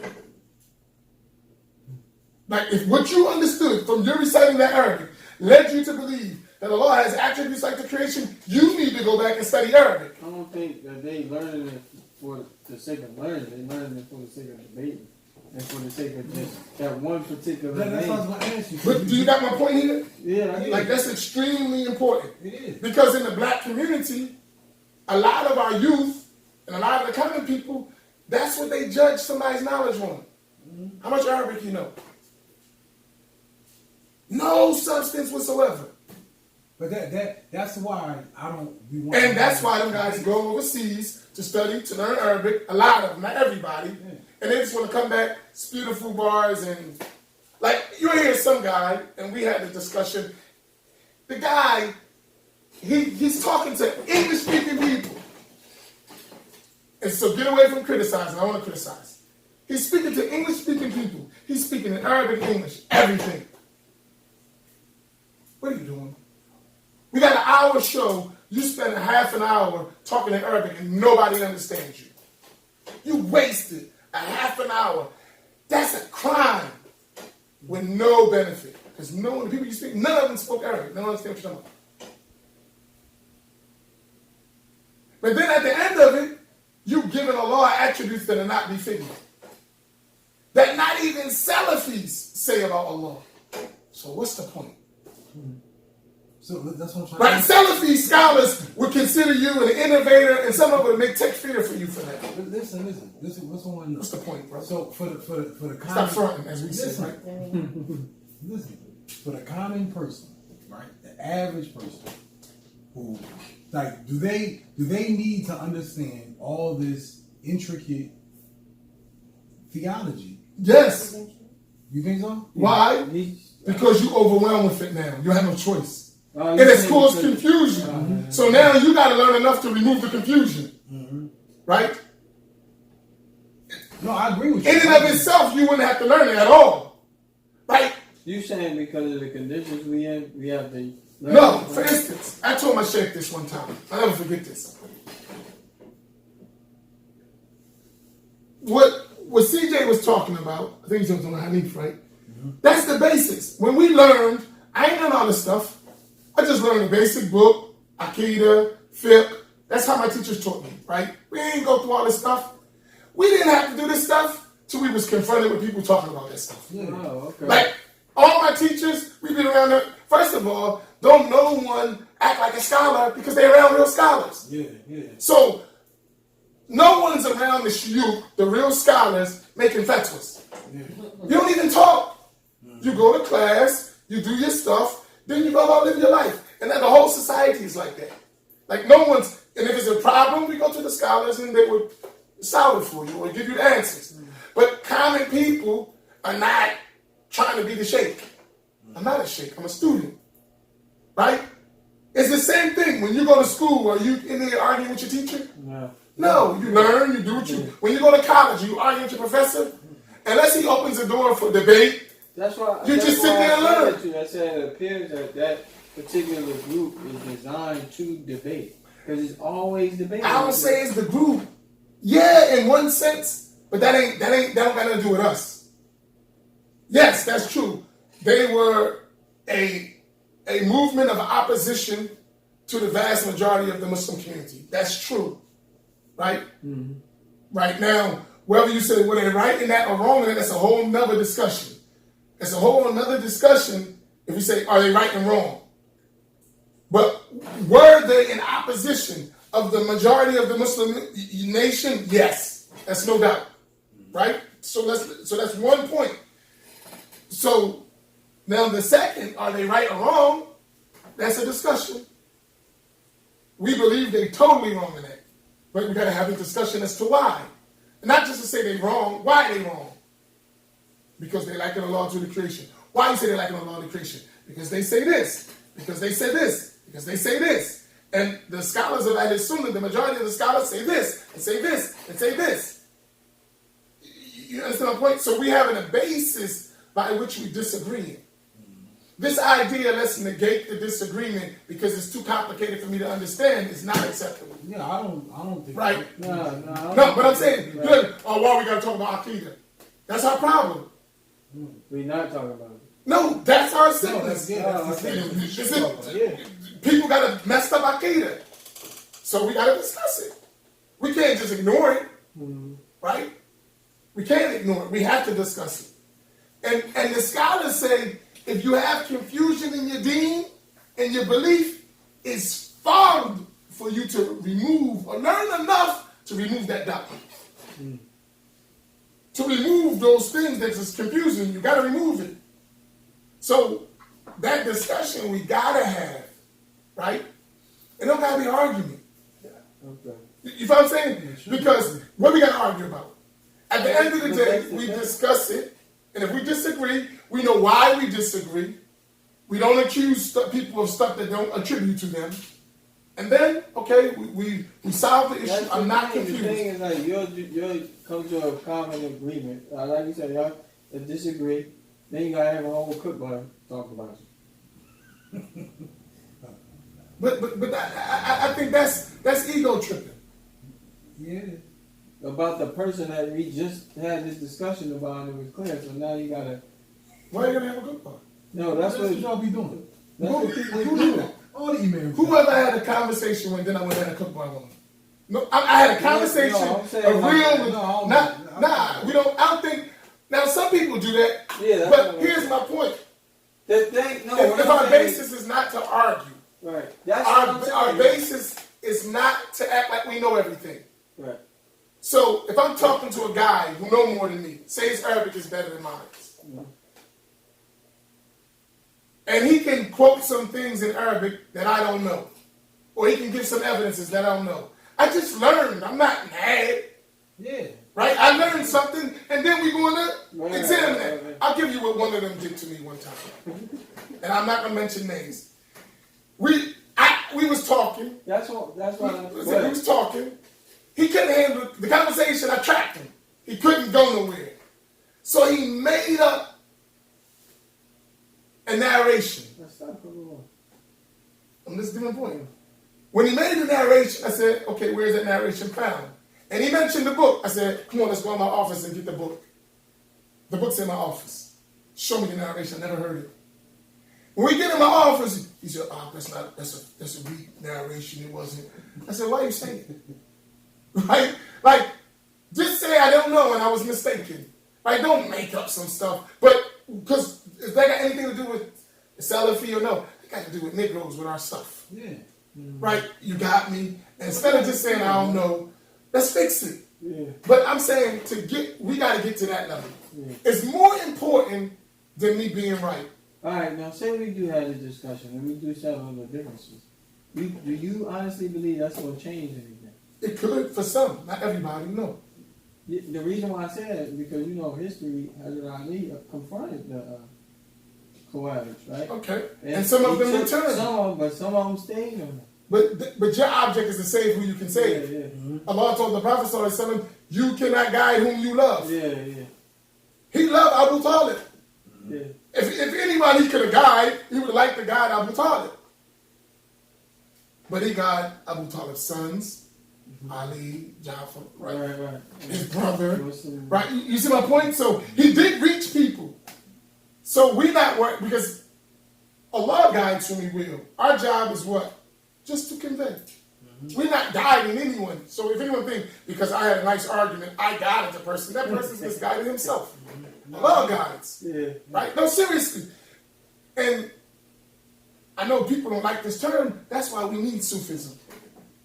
Speaker 1: Like, if what you understood from your reciting that Arabic led you to believe that Allah has attributes like the creation, you need to go back and study Arabic.
Speaker 2: I don't think that they learning it for the sake of learning. They learning it for the sake of debating and for the sake of just that one particular name.
Speaker 3: That's what I was going to ask you.
Speaker 1: But do you got my point here?
Speaker 2: Yeah, I do.
Speaker 1: Like, that's extremely important.
Speaker 3: It is.
Speaker 1: Because in the black community, a lot of our youth and a lot of the common people, that's what they judge somebody's knowledge on. Mm-hmm. How much Arabic you know? No substance whatsoever.
Speaker 3: But that's why I don't be
Speaker 1: wanting. And that's why them guys go overseas to study, to learn Arabic. A lot of them, not everybody. Yeah. And they just want to come back, spew the full bars, and like you hear some guy, and we had a discussion. The guy, he's talking to English-speaking people. And so get away from criticizing. I want to criticize. He's speaking to English-speaking people. He's speaking in Arabic, English, everything. What are you doing? We got an hour show. You spend a half an hour talking in Arabic and nobody understands you. You wasted a half an hour. That's a crime with no benefit. Because the people you speak, none of them spoke Arabic. They don't understand what you're talking about. But then at the end of it, you've given Allah attributes that are not befitting. That not even Salafis say about Allah. So what's the point?
Speaker 3: So that's what I'm trying
Speaker 1: to Salafi scholars would consider you an innovator, and some of them would make takfir for you for that.
Speaker 3: But listen.
Speaker 1: What's the point, bro?
Speaker 3: So for the common,
Speaker 1: stop fronting, as we say, right?
Speaker 3: Listen, for the common person, right, the average person, who like, do they need to understand all this intricate theology?
Speaker 1: Yes.
Speaker 3: You think so?
Speaker 1: Why? because you overwhelmed with it now. You have no choice.
Speaker 2: Oh,
Speaker 1: It has caused confusion. So now you got to learn enough to remove the confusion. Right?
Speaker 3: No, I agree with you.
Speaker 1: In and of itself, you wouldn't have to learn it at all. Right?
Speaker 2: You saying because of the conditions we in, we have to learn?
Speaker 1: No, for instance, I told my sheikh this one time. I'll never forget this. What CJ was talking about, I think he's talking about Hanif, right? That's the basics. When we learned, I ain't done all this stuff. I just learned the basic book, Aqeedah, fiqh. That's how my teachers taught me, right? We ain't go through all this stuff. We didn't have to do this stuff till we was confronted with people talking about this stuff.
Speaker 2: Oh, okay.
Speaker 1: Like, all my teachers, we've been around there. First of all, don't no one act like a scholar because they're around real scholars.
Speaker 3: Yeah.
Speaker 1: So, no one's around the shuyukh, the real scholars, making fatwas.
Speaker 3: Yeah.
Speaker 1: You don't even talk. You go to class, you do your stuff, then you go out and live your life. And then the whole society is like that. Like no one's, and if it's a problem, we go to the scholars and they would solve it for you or give you the answers. But common people are not trying to be the sheikh. I'm not a sheikh, I'm a student. Right? It's the same thing. When you go to school, are you in there arguing with your teacher? No, you learn, you do what you, when you go to college, you argue with your professor. Unless he opens the door for debate,
Speaker 2: That's why
Speaker 1: you just sit there and learn.
Speaker 2: I said it appears that particular group is designed to debate. Because it's always debating.
Speaker 1: I don't say it's the group. Yeah, in one sense, but that don't got nothing to do with us. Yes, that's true. They were a movement of opposition to the vast majority of the Muslim community. That's true. Right? Right now, whether you say were they right in that or wrong in that, that's a whole nother discussion. It's a whole another discussion if you say, are they right and wrong? But were they in opposition of the majority of the Muslim nation? Yes, that's no doubt. Right? So that's one point. So now the second, are they right or wrong? That's a discussion. We believe they're totally wrong in that. But we got to have a discussion as to why. And not just to say they're wrong. Why are they wrong? Because they liken the law to the creation. Why you say they liken the law to the creation? Because they say this. Because they say this. Because they say this. And the scholars of Ahlus Sunnah, the majority of the scholars say this, and say this, and say this. You understand my point? So we having a basis by which we disagree. This idea, let's negate the disagreement because it's too complicated for me to understand, is not acceptable.
Speaker 3: Yeah, I don't think.
Speaker 1: Right?
Speaker 2: No,
Speaker 1: But I'm saying, look, why we got to talk about Aqeedah? That's our problem.
Speaker 2: We're not talking about it.
Speaker 1: No, that's our
Speaker 3: No,
Speaker 1: sickness.
Speaker 3: that's
Speaker 1: People got a messed up Aqeedah. So we got to discuss it. We can't just ignore it. Right? We can't ignore it. We have to discuss it. And the scholars say, if you have confusion in your deen and your belief, it's far for you to remove or learn enough to remove that doctrine. To remove those things that is confusing, you got to remove it. So that discussion we got to have, right? It don't got to be argument.
Speaker 2: Okay.
Speaker 1: You know what I'm saying? Because what we got to argue about? At the end of the day, we discuss it. And if we disagree, we know why we disagree. We don't accuse people of stuff that don't attribute to them. And then, okay, we solve the issue. I'm not confused.
Speaker 2: The thing is, like, you'll come to a common agreement. Like you said, y'all disagree. Then you gotta have a whole cookbook talk about it.
Speaker 1: But I think that's ego tripping.
Speaker 2: Yeah. About the person that we just had this discussion about, and it was clear. So now you gotta.
Speaker 1: Why are you gonna have a cookbook?
Speaker 2: No, that's what
Speaker 3: y'all be doing.
Speaker 2: That's what people
Speaker 3: Who
Speaker 2: do.
Speaker 3: do that? All the emails.
Speaker 1: Whoever had a conversation with, then I went and had a cookbook on. No, I had a conversation,
Speaker 2: I'm saying
Speaker 1: a
Speaker 2: like-
Speaker 1: real. We don't. I don't think. Now some people do that.
Speaker 2: Yeah, that's
Speaker 1: But
Speaker 2: what
Speaker 1: here's my point.
Speaker 2: The thing, no.
Speaker 1: If
Speaker 2: what I'm
Speaker 1: our
Speaker 2: saying
Speaker 1: basis is not to argue,
Speaker 2: right? That's what I'm
Speaker 1: our
Speaker 2: saying.
Speaker 1: basis is not to act like we know everything.
Speaker 2: Right.
Speaker 1: So if I'm talking to a guy who know more than me, say his Arabic is better than mine, and he can quote some things in Arabic that I don't know, or he can give some evidences that I don't know. I just learned. I'm not mad.
Speaker 3: Yeah.
Speaker 1: Right? I learned something, and then we going to examine that.
Speaker 2: Right.
Speaker 1: I'll give you what one of them did to me one time. And I'm not going to mention names. We was talking.
Speaker 2: That's why.
Speaker 1: We was talking. He couldn't handle the conversation. I tracked him. He couldn't go nowhere. So he made up a narration. I'm just giving a point. When he made the narration, I said, okay, where's that narration found? And he mentioned the book. I said, come on, let's go in my office and get the book. The book's in my office. Show me the narration. I never heard it. When we get in my office, he said, oh, that's a weak narration. It wasn't. I said, why are you saying it? Right? Like, just say I don't know and I was mistaken. Right? Don't make up some stuff. But, because if that got anything to do with Salafi or no, it got to do with Negroes, with our stuff.
Speaker 3: Yeah. Mm-hmm.
Speaker 1: Right? You got me. And instead of just saying I don't know, let's fix it.
Speaker 2: Yeah.
Speaker 1: But I'm saying we got to get to that level.
Speaker 2: Yeah.
Speaker 1: It's more important than me being right.
Speaker 2: All right, now say we do have this discussion and we do settle the differences. Do you honestly believe that's going to change anything?
Speaker 1: It could for some, not everybody, no.
Speaker 2: The reason why I said it is because, history, Hazrat Ali confronted the Khawarij, right?
Speaker 1: Okay. And some of them returned.
Speaker 2: Some of them stayed on it.
Speaker 1: But your object is to save who you can save.
Speaker 2: Yeah, yeah. Mm-hmm.
Speaker 1: Allah told the Prophet ﷺ, you cannot guide whom you love.
Speaker 2: Yeah, yeah.
Speaker 1: He loved Abu Talib.
Speaker 2: Yeah.
Speaker 1: If anybody he could have guided, he would have liked to guide Abu Talib. But he guided Abu Talib's sons, Ali, Jafar, right? His brother, right? You see my point? So he did reach people. So we not work because Allah guides whom He will. Our job is what? Just to convey. We're not guiding anyone. So if anyone thinks because I had a nice argument, I guided the person, that person's misguided himself. Allah guides. Yeah. Right? No, seriously. And I know people don't like this term. That's why we need Sufism.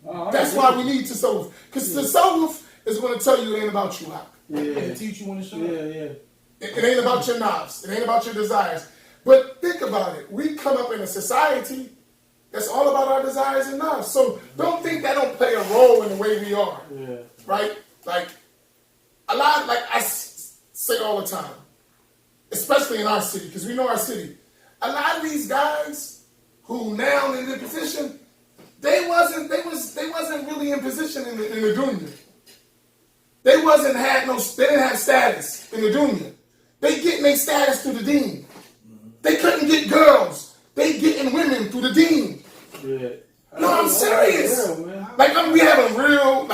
Speaker 1: That's why we need Tasawwuf. Because Tasawwuf is going to tell you it ain't about you.
Speaker 3: It teach you when to show.
Speaker 2: Yeah.
Speaker 1: It ain't about your knobs. It ain't about your desires. But think about it. We come up in a society that's all about our desires and knobs. So don't think that don't play a role in the way we are. Yeah. Right? Like, a lot, like I say all the time, especially in our city, because we know our city. A lot of these guys who now in the position, they wasn't really in position in the dunya. They didn't have status in the dunya. They getting their status through the deen. They couldn't get girls. They getting women through the deen. Yeah. No, I'm serious. We have a real,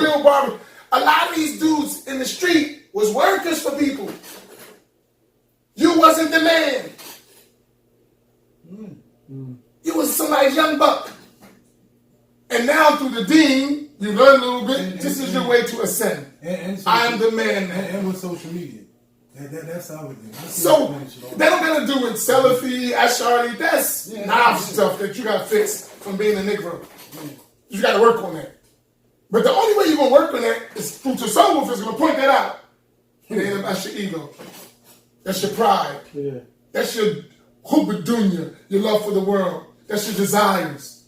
Speaker 1: real barber. A lot of these dudes in the street was workers for people. You wasn't the man. You was somebody's young buck. And now through the deen, you learn a little bit. This is your way to ascend. I am the man now.
Speaker 3: And with social media. That's how it is.
Speaker 1: So, that don't got to do with Salafi, Ashari. That's knob stuff that you got to fix from being a Negro. You got to work on that. But the only way you're going to work on that is through Tasawwuf is going to point that out. It ain't about your ego. That's your pride. Yeah. That's your hubba dunya, your love for the world. That's your desires.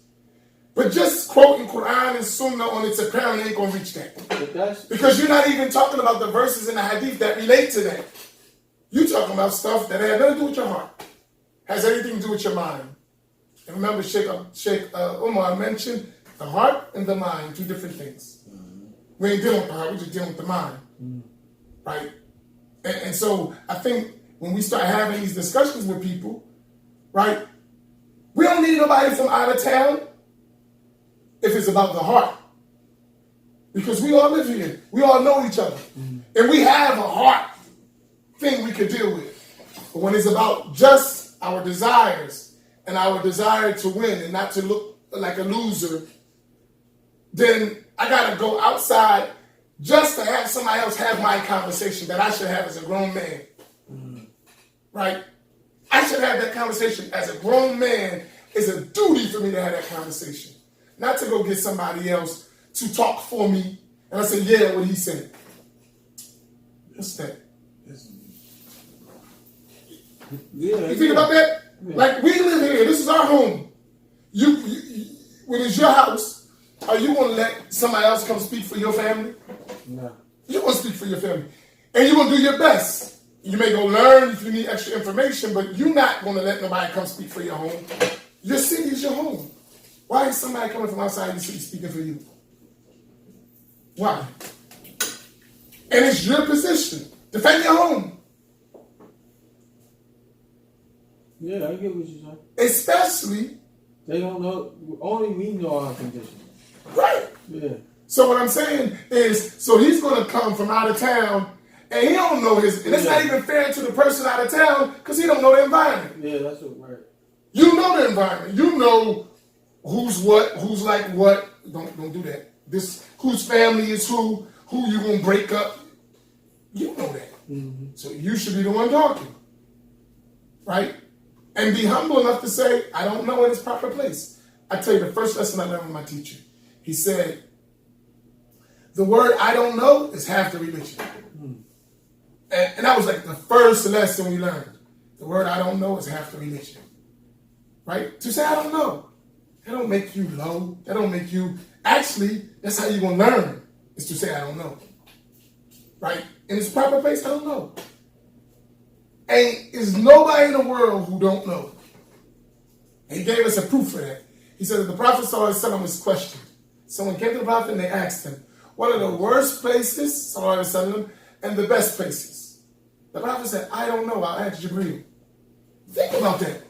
Speaker 1: But just quoting Quran and Sunnah on its apparent ain't going to reach that. Because you're not even talking about the verses in the hadith that relate to that. You're talking about stuff that has nothing to do with your heart. Has everything to do with your mind. And remember, Sheikh Umar mentioned the heart and the mind, two different things. We ain't dealing with the heart, we're just dealing with the mind. Right? And so I think when we start having these discussions with people, right, we don't need nobody from out of town if it's about the heart. Because we all live here. We all know each other. And we have a heart thing we could deal with. But when it's about just our desires and our desire to win and not to look like a loser, then I got to go outside just to have somebody else have my conversation that I should have as a grown man. Right? I should have that conversation as a grown man. It's a duty for me to have that conversation. Not to go get somebody else to talk for me. And I say, yeah, what he said. What's that? You think about that? Yeah. Like, we live here. This is our home. You when it's your house, are you going to let somebody else come speak for your family?
Speaker 2: No.
Speaker 1: You're going to speak for your family. And you're going to do your best. You may go learn if you need extra information, but you're not going to let nobody come speak for your home. Your city is your home. Why is somebody coming from outside your city speaking for you? Why? And it's your position. Defend your home.
Speaker 2: Yeah, I get what you're saying.
Speaker 1: Especially.
Speaker 2: They don't know. Only we know our conditions.
Speaker 1: Right.
Speaker 2: Yeah.
Speaker 1: So what I'm saying is, so he's going to come from out of town, and he don't know his, and it's not even fair to the person out of town because he don't know the environment.
Speaker 2: Yeah, that's what, right.
Speaker 1: You know the environment. You know who's what, who's like what. Don't do that. This whose family is who you gonna break up. You know that.
Speaker 2: Mm-hmm.
Speaker 1: So you should be the one talking, right? And be humble enough to say, I don't know in its proper place. I tell you the first lesson I learned from my teacher. He said, the word I don't know is half the religion. And that was like the first lesson we learned. The word I don't know is half the religion. Right? To say I don't know. That don't make you low. That don't make you... Actually, that's how you're going to learn, is to say I don't know. Right? In its proper place, I don't know. And there's nobody in the world who don't know. And he gave us a proof for that. He said that the Prophet ﷺ was questioned. Someone came to the Prophet and they asked him, what are the worst places, ﷺ, and the best places? The Prophet said, I don't know. I'll ask Jibreel. Think about that.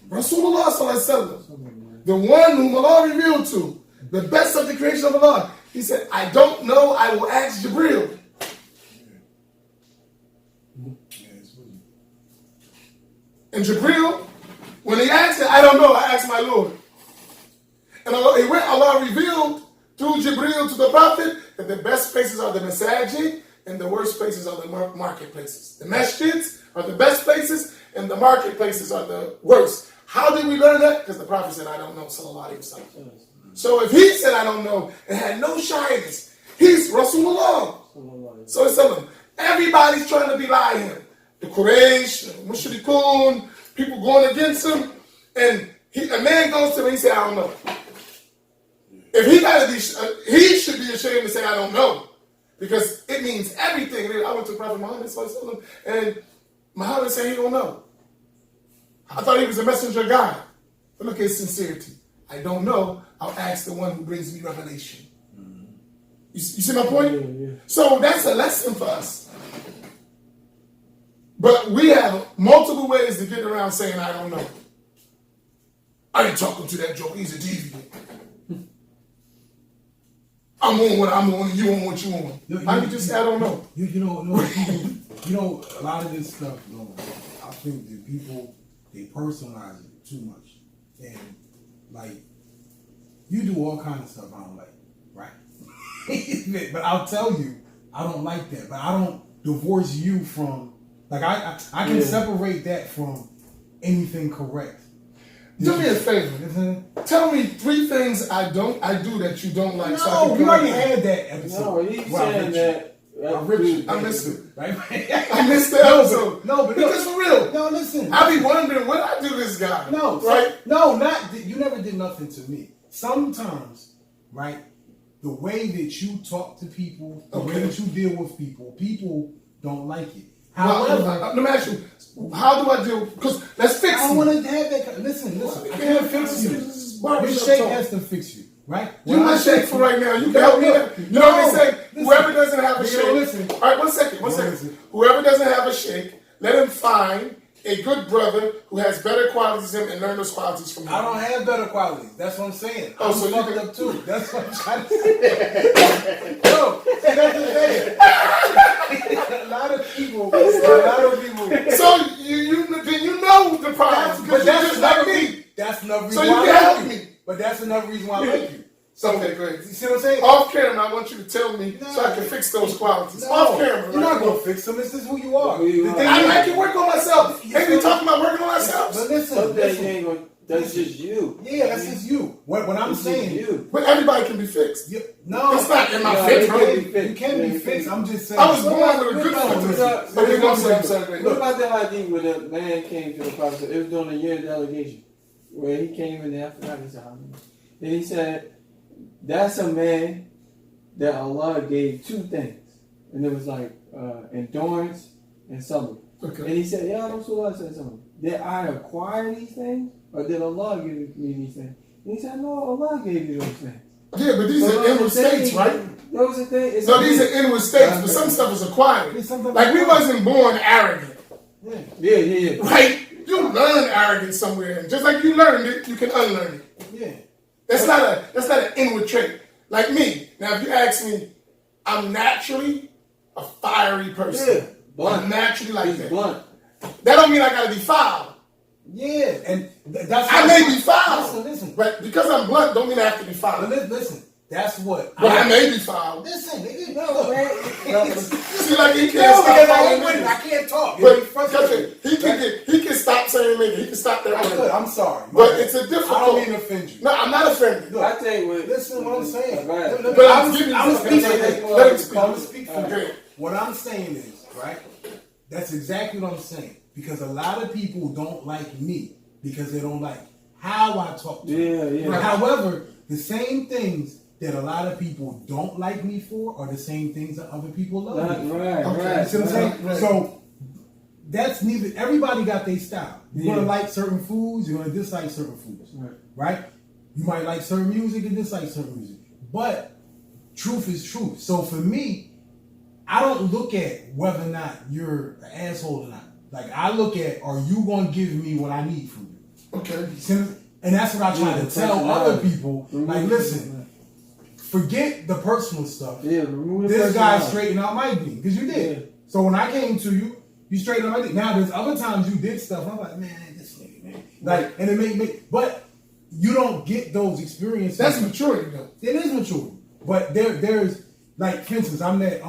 Speaker 1: Rasulullah ﷺ, the one whom Allah revealed to, the best of the creation of Allah. He said, I don't know. I will ask Jibreel. And Jibreel, when he asked it, I don't know. I asked my Lord. And Allah revealed through Jibreel to the Prophet that the best places are the masajid and the worst places are the marketplaces. The masjids are the best places and the marketplaces are the worst. How did we learn that? Because the Prophet said, I don't know, sallallahu alaihi wasallam. So if he said, I don't know, and had no shyness, he's Rasulullah. So everybody's trying to belie him. The Quraysh, Mushrikun, people going against him, and a man goes to him and he said, I don't know. If he got to be, he should be ashamed to say, I don't know, because it means everything. I went to Prophet Muhammad and Muhammad said he don't know. I thought he was a messenger of God. But look at his sincerity. I don't know. I'll ask the one who brings me revelation. You see my point?
Speaker 2: Yeah.
Speaker 1: So that's a lesson for us. But we have multiple ways to get around saying, I don't know. I ain't talking to that joke. He's a deviant. I'm on what I'm on, and you on what you on. How you just say, I don't know?
Speaker 3: You know, a lot of this stuff, I think that people, they personalize it too much. And, like, you do all kinds of stuff I don't like, right? But I'll tell you, I don't like that. But I don't divorce you from, like, I can separate that from anything correct.
Speaker 1: Do me a favor. Tell me 3 things I do that you don't like.
Speaker 3: No,
Speaker 1: so I can
Speaker 3: we already had that episode.
Speaker 2: No, he's saying that.
Speaker 1: I missed it.
Speaker 3: Right?
Speaker 1: I missed the episode.
Speaker 3: No, but
Speaker 1: because for real.
Speaker 3: No, listen.
Speaker 1: I be wondering what I do to this guy.
Speaker 3: No,
Speaker 1: right?
Speaker 3: No, not you never did nothing to me. Sometimes, right, the way that you talk to people, the way that you deal with people don't like it. However,
Speaker 1: let me ask you, how do I deal? Because let's fix it.
Speaker 3: I don't want to have that. Listen. I can't fix you. Your shake has to fix you, right?
Speaker 1: You my shake for right now. You can help me. You know what they say? Whoever doesn't have a shake. All right, one second. Whoever doesn't have a shake, let him find a good brother who has better qualities than him and learn those qualities from him.
Speaker 3: I don't have better qualities. That's what I'm saying.
Speaker 1: Oh,
Speaker 3: I'm
Speaker 1: so you
Speaker 3: fucked
Speaker 1: can...
Speaker 3: up too. That's what I'm trying to say. No, see, that's the thing. A lot of people.
Speaker 1: So you know the problem, but that's just like me.
Speaker 3: That's another reason
Speaker 1: so you
Speaker 3: why
Speaker 1: can
Speaker 3: I
Speaker 1: help
Speaker 3: like
Speaker 1: me.
Speaker 3: you. But that's another reason why I like you.
Speaker 1: So, okay, great.
Speaker 3: You see what I'm saying?
Speaker 1: Off camera, I want you to tell me so I can fix those qualities.
Speaker 3: No,
Speaker 1: off camera,
Speaker 3: you're not gonna fix them. This is who you are.
Speaker 1: I can work on myself. Ain't we talking about working on ourselves?
Speaker 3: But listen.
Speaker 2: That's just you.
Speaker 3: Yeah, that's just you. What I'm saying,
Speaker 2: you.
Speaker 1: But everybody can be fixed.
Speaker 3: No,
Speaker 1: it's not in my fixed.
Speaker 3: You can be fixed. I'm just saying.
Speaker 1: I was born with a good foot.
Speaker 2: What about that idea when a man came to the Prophet? It was during a year delegation where he came in there. I forgot his name. And he said, "That's a man that Allah gave 2 things, and it was like endurance and sabr.
Speaker 1: Okay.
Speaker 2: And he said, "Ya Rasulullah said something. Did I acquire these things, or did Allah give me these things?" And he said, "No, Allah gave you those things."
Speaker 1: Yeah, but these are inward states, right?
Speaker 2: Those are things.
Speaker 1: No, these are inward states, but some stuff is acquired. Like we wasn't born arrogant.
Speaker 2: Yeah.
Speaker 1: Right? You learn arrogance somewhere, and just like you learned it, you can unlearn it.
Speaker 3: Yeah.
Speaker 1: That's not an inward trait. Like me. Now, if you ask me, I'm naturally a fiery person.
Speaker 3: Yeah.
Speaker 1: I'm naturally like
Speaker 2: He's
Speaker 1: that.
Speaker 2: blunt.
Speaker 1: That don't mean I gotta be foul.
Speaker 3: Yeah, and that's
Speaker 1: I may be foul.
Speaker 3: Listen.
Speaker 1: But because I'm blunt, don't mean I have to be foul.
Speaker 3: Listen. That's what.
Speaker 1: But I may be foul.
Speaker 3: Listen, nigga.
Speaker 2: No, man.
Speaker 1: See, like he can't
Speaker 3: No,
Speaker 1: stop
Speaker 3: because
Speaker 1: calling
Speaker 3: I
Speaker 1: niggas.
Speaker 3: can't talk.
Speaker 1: But he can stop saying nigga. He can stop that.
Speaker 3: I could. I'm sorry.
Speaker 1: But it's a difficult.
Speaker 3: I don't mean to offend you.
Speaker 1: No, I'm not offended.
Speaker 3: Look,
Speaker 2: I tell you what.
Speaker 3: listen to what I'm saying.
Speaker 2: Right.
Speaker 1: But I'm speaking.
Speaker 3: I'm speaking.
Speaker 1: Let him speak.
Speaker 3: I'm speaking.
Speaker 1: Okay.
Speaker 3: What I'm saying is, right? That's exactly what I'm saying. Because a lot of people don't like me because they don't like how I talk to them.
Speaker 2: Yeah.
Speaker 3: Right. However, the same things that a lot of people don't like me for are the same things that other people love me for.
Speaker 2: Right.
Speaker 3: You see what I'm saying?
Speaker 1: Right.
Speaker 3: So that's neither. Everybody got their style. You're gonna like certain foods. You're gonna dislike certain foods. Right? You might like certain music and dislike certain music. But truth is truth. So for me, I don't look at whether or not you're an asshole or not. Like I look at, are you gonna give me what I need from you?
Speaker 1: Okay.
Speaker 3: And that's what I try to tell other people. Like, listen, forget the personal stuff.
Speaker 2: Yeah,
Speaker 3: this guy straightened out my thing because you did. Yeah. So when I came to you, you straightened out my thing. Now there's other times you did stuff. And I'm like, man, this nigga, man. Like, and it made me. But you don't get those experiences.
Speaker 1: That's maturity, though.
Speaker 3: It is maturity. But there's like, for instance, I'm that.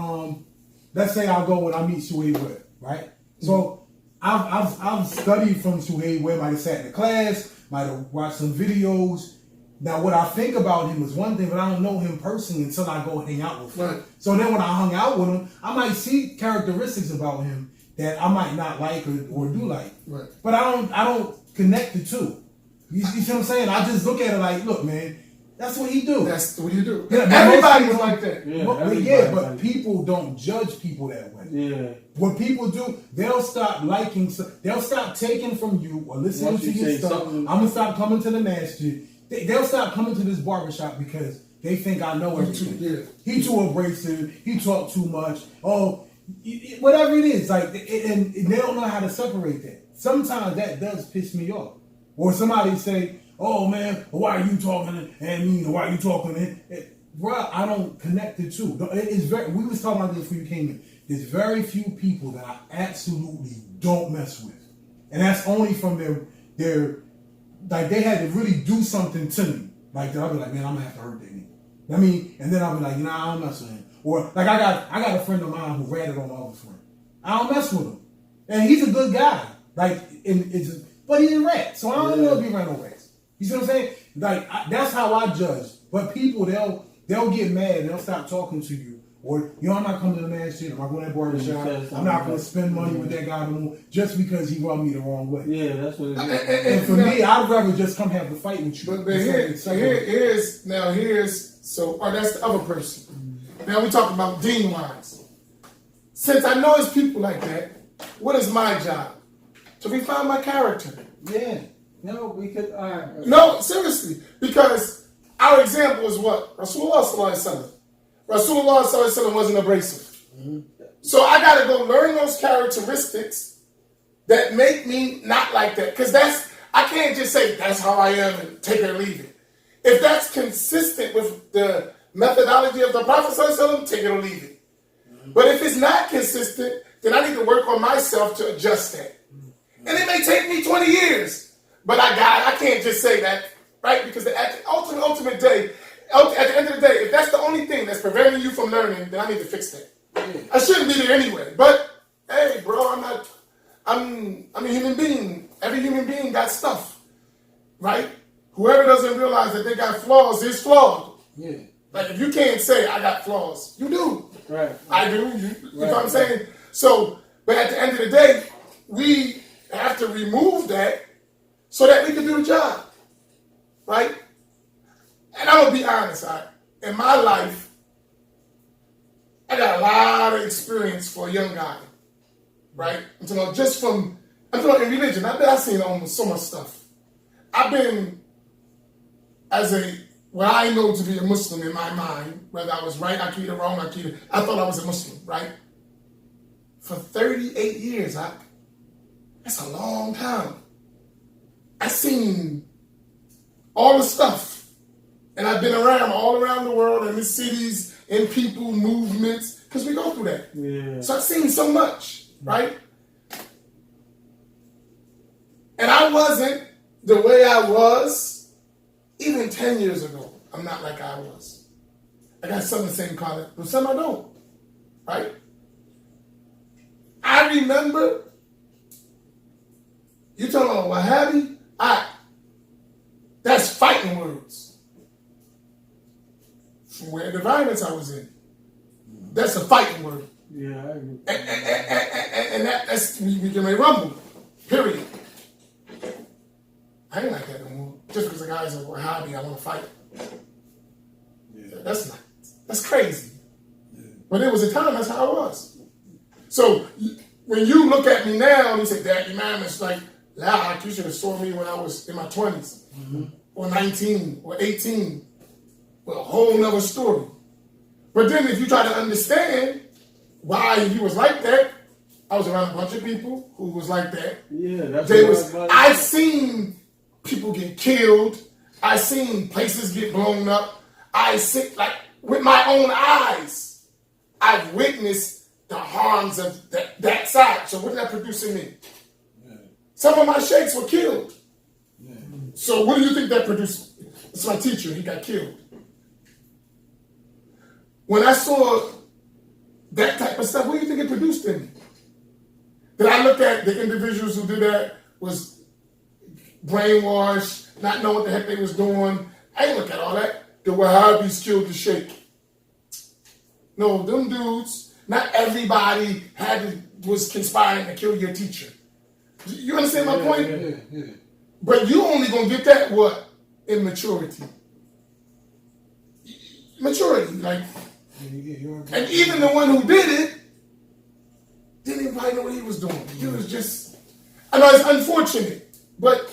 Speaker 3: Let's say I'll go and I meet Suhaib Webb, right? So I've studied from Suhaib Webb. I sat in the class. Might have watched some videos. Now, what I think about him is one thing, but I don't know him personally until I go hang out with him.
Speaker 1: Right.
Speaker 3: So then when I hung out with him, I might see characteristics about him that I might not like or do like.
Speaker 1: Right.
Speaker 3: But I don't connect the two. You see what I'm saying? I just look at it like, look, man, that's what he do.
Speaker 1: That's what you do.
Speaker 3: Yeah,
Speaker 1: Everybody was like that.
Speaker 3: But people don't judge people that way.
Speaker 2: Yeah.
Speaker 3: What people do, they'll stop liking, they'll stop taking from you or listening to your stuff. I'm gonna stop coming to the masjid. They'll stop coming to this barbershop because they think I know everything. He too abrasive. He talk too much. Oh, whatever it is, like, and they don't know how to separate that. Sometimes that does piss me off. Or somebody say, "Oh man, why are you talking and me? Why are you talking?" Bro, I don't connect the two. It's very. We was talking about this before you came in. There's very few people that I absolutely don't mess with, and that's only from their like they had to really do something to me. Like I'll be like, man, I'm gonna have to hurt that nigga. I mean, and then I'll be like, I don't mess with him. Or like I got a friend of mine who ratted on my other friend. I don't mess with him, and he's a good guy. Like, but he's a rat, so I don't know if he ran no rats. You see what I'm saying? Like that's how I judge. But people, they'll get mad and they'll stop talking to you. Or, I'm not coming to the man shit. I'm not going to that barbershop. I'm not going to spend money with that guy no more just because he rubbed me the wrong way.
Speaker 2: Yeah, that's what it is.
Speaker 3: And for me, I'd rather just come have the fight with you.
Speaker 1: But here's that's the other person. Now we talk about deen-wise. Since I know it's people like that, what is my job? To refine my character.
Speaker 3: Yeah.
Speaker 2: No, we could.
Speaker 1: No, seriously. Because our example is what? Rasulullah sallallahu alaihi wasallam. Rasulullah sallallahu alaihi wasallam wasn't abrasive. Mm-hmm. So I got to go learn those characteristics that make me not like that. Because I can't just say that's how I am and take it or leave it. If that's consistent with the methodology of the Prophet sallallahu alaihi wasallam, take it or leave it. Mm-hmm. But if it's not consistent, then I need to work on myself to adjust that. Mm-hmm. And it may take me 20 years. But I can't just say that, right? Because at the ultimate day, at the end of the day, if that's the only thing that's preventing you from learning, then I need to fix that. I shouldn't be there anyway. But hey, bro, I'm a human being. Every human being got stuff, right? Whoever doesn't realize that they got flaws is flawed. Yeah. Like if you can't say I got flaws, you do. Right. I do. You know what I'm saying? So, but at the end of the day, we have to remove that so that we can do the job, right? And I'm gonna be honest, in my life, I got a lot of experience for a young guy, right? I'm talking about in religion. I've seen almost so much stuff. I've been what I know to be a Muslim in my mind, whether I was right Aqeedah, wrong Aqeedah, I thought I was a Muslim, right? For 38 years, that's a long time. I've seen all the stuff, and I've been around all around the world, in the cities, in people, movements, because we go through that.
Speaker 2: Yeah.
Speaker 1: So I've seen so much, right? And I wasn't the way I was even 10 years ago. I'm not like I was. I got some of the same color, but some I don't, right? I remember, you talking about Wahhabi? That's fighting words. From where the violence I was in. That's a fighting word.
Speaker 2: Yeah, I agree.
Speaker 1: And that's, we can make rumble, period. I ain't like that no more. Just because the guy's a Wahhabi, I want to fight. Yeah. That's crazy. Yeah. But it was a time, that's how it was. So when you look at me now and you say, Dad, Imam, it's like, you should have saw me when I was in my 20s, or 19, or 18. Well, a whole nother story. But then if you try to understand why he was like that, I was around a bunch of people who was like that.
Speaker 2: Yeah, that's
Speaker 1: I've seen people get killed. I've seen places get blown up. With my own eyes, I've witnessed the harms of that side. So what did that produce in me? Yeah. Some of my sheikhs were killed. Yeah. So what do you think that produced? It's my teacher, he got killed. When I saw that type of stuff, what do you think it produced in me? Did I look at the individuals who did that was brainwashed, not knowing what the heck they was doing? I didn't look at all that. The Wahhabis killed the sheikh. No, them dudes, not everybody was conspiring to kill your teacher. You understand my point? Yeah. But you only gonna get that what? In maturity. Maturity, like. And even the one who did it didn't even probably know what he was doing. He was just, I know it's unfortunate, but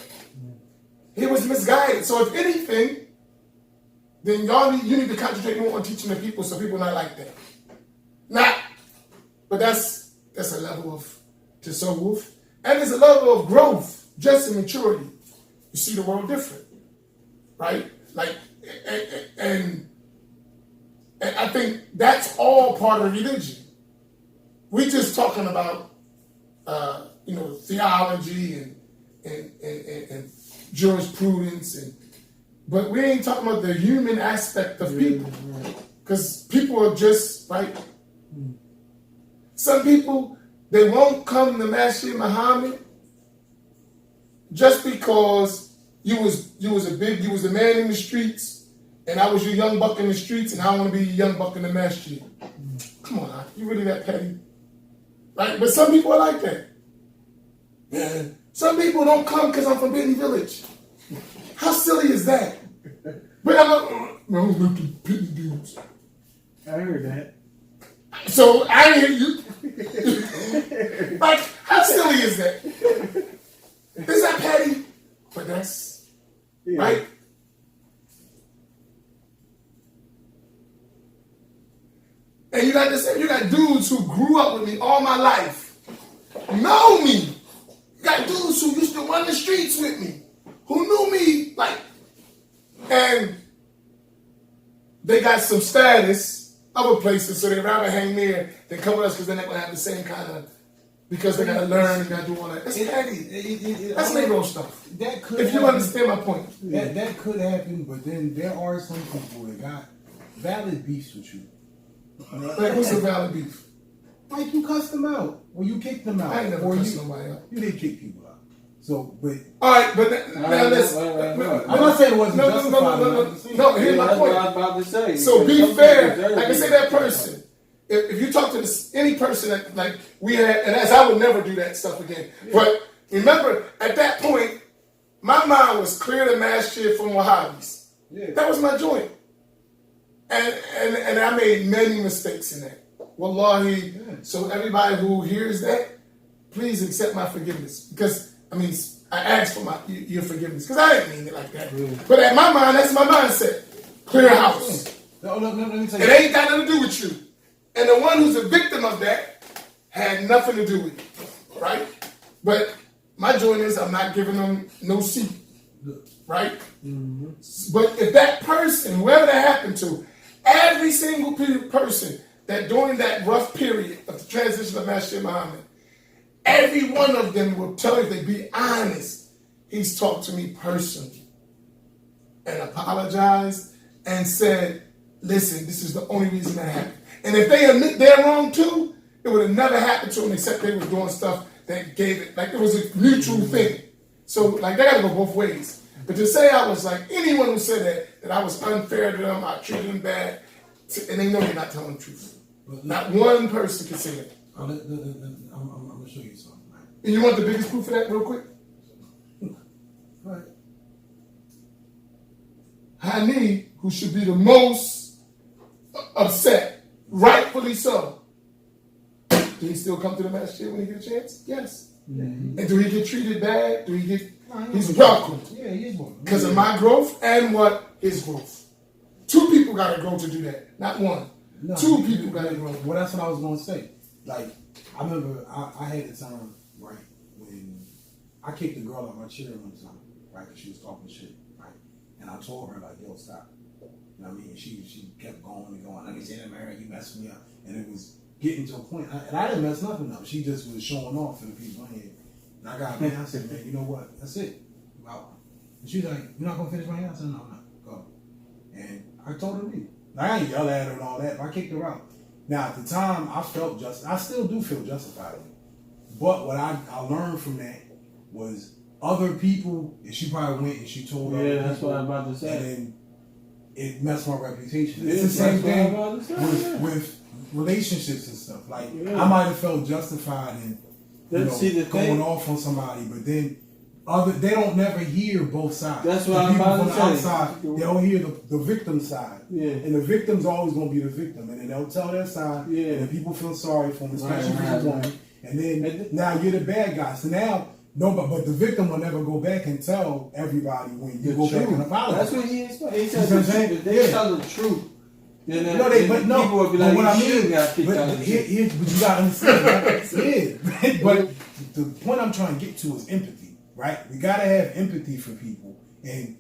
Speaker 1: he was misguided. So if anything, then you need to concentrate more on teaching the people so people not like that. But that's a level of tasawwuf. And there's a level of growth, just in maturity. You see the world different, right? Like, and I think that's all part of religion. We're just talking about, theology and jurisprudence, but we ain't talking about the human aspect of people. Because people are just, right? Some people, they won't come to Masjid Muhammad just because you was the man in the streets, and I was your young buck in the streets, and I want to be your young buck in the masjid. Come on, you really that petty? Right? But some people are like that. Yeah. Some people don't come because I'm from Benny Village. How silly is that? But I'm like, no, look at petty dudes.
Speaker 2: I heard that.
Speaker 1: So I hear you. Like, how silly is that? Is that petty? But that's right. And you got dudes who grew up with me all my life, know me. You got dudes who used to run the streets with me, who knew me, and they got some status other places, so they'd rather hang there than come with us because they're not going to have the same kind of, because they got to learn and got to do all that. That's petty. That's Negro stuff. That could if you understand my point.
Speaker 3: That could happen, but then there are some people that got valid beefs with you.
Speaker 1: Like, what's the valid beef?
Speaker 3: Like, you cussed them out, or you kicked them out.
Speaker 1: I ain't never cussed nobody out.
Speaker 3: You didn't kick people out. So, but
Speaker 1: all right, but now let's.
Speaker 3: I'm not saying it wasn't justified.
Speaker 1: No, here's my point.
Speaker 2: I was about to say.
Speaker 1: So be fair. Like I say, that person. If you talk to any person that like we had, and as I would never do that stuff again. Yeah. But remember, at that point, my mind was clear to masjid from Wahhabis. Yeah. That was my joint. And I made many mistakes in that. Wallahi. So everybody who hears that, please accept my forgiveness. Because, I mean, I asked for your forgiveness. Because I didn't mean it like that.
Speaker 3: Really?
Speaker 1: But at my mind, that's my mindset. Clear house.
Speaker 3: No, let me tell
Speaker 1: It
Speaker 3: you.
Speaker 1: ain't got nothing to do with you. And the one who's a victim of that had nothing to do with it. Right? But my joint is I'm not giving them no seat. Right?
Speaker 3: Mm-hmm.
Speaker 1: But if that person, whoever that happened to, every single person that during that rough period of the transition of Master Muhammad, every one of them will tell you, if they be honest, he's talked to me personally and apologized and said, listen, this is the only reason that happened. And if they admit they're wrong too, it would have never happened to them except they were doing stuff that gave it, like it was a mutual thing. So like they gotta go both ways. But to say I was like, anyone who said that I was unfair to them, I treated them bad, and they know you're not telling the truth. Not one person can say that.
Speaker 3: I'm going to show you something. Right?
Speaker 1: And you want the biggest proof of that real quick?
Speaker 3: Right.
Speaker 1: Hani, who should be the most upset, rightfully so, do he still come to the masjid when he get a chance? Yes.
Speaker 3: Mm-hmm.
Speaker 1: And do he get treated bad? Do he get... He's welcome.
Speaker 3: Yeah, he is welcome.
Speaker 1: Because of my growth and what? His growth. Two people got to grow to do that. Not one.
Speaker 3: No,
Speaker 1: Two people got to grow.
Speaker 3: Well, that's what I was going to say. Like, I remember I had the time, right, when I kicked a girl out my chair one time, right, because she was talking shit, right? And I told her, like, yo, stop. You know what I mean? She kept going and going. Let me say that, man, you messed me up. And it was getting to a point, and I didn't mess nothing up. She just was showing off for the people in here. And I got mad. I said, man, you know what? That's it. Wow. And she was like, you're not going to finish my hair? I said, no, I'm not. Go. And I told her to leave. I ain't yell at her and all that, but I kicked her out. Now, at the time, I still do feel justified. But what I learned from that was other people, and she probably went and she told other people.
Speaker 2: Yeah, that's what I'm about to say.
Speaker 3: And then it messed my reputation.
Speaker 2: Yeah,
Speaker 3: It's the same thing
Speaker 2: with
Speaker 3: relationships and stuff. Like,
Speaker 2: yeah.
Speaker 3: I might have felt justified in going off on somebody, but then they don't never hear both sides.
Speaker 2: That's what
Speaker 3: the
Speaker 2: I'm
Speaker 3: people
Speaker 2: about
Speaker 3: from
Speaker 2: to
Speaker 3: the
Speaker 2: say.
Speaker 3: outside, they don't hear the victim side.
Speaker 2: Yeah.
Speaker 3: And the victim's always going to be the victim. And then they'll tell their side,
Speaker 2: yeah.
Speaker 3: and people feel sorry for them, especially
Speaker 2: right,
Speaker 3: for the woman. And then now you're the bad guy. So now, but the victim will never go back and tell everybody when you go back and apologize.
Speaker 2: That's what he explained. He said if they tell the truth, then people will be like,
Speaker 3: what I mean,
Speaker 2: but
Speaker 3: you got to understand. Yeah. But the point I'm trying to get to is empathy, right? We got to have empathy for people. And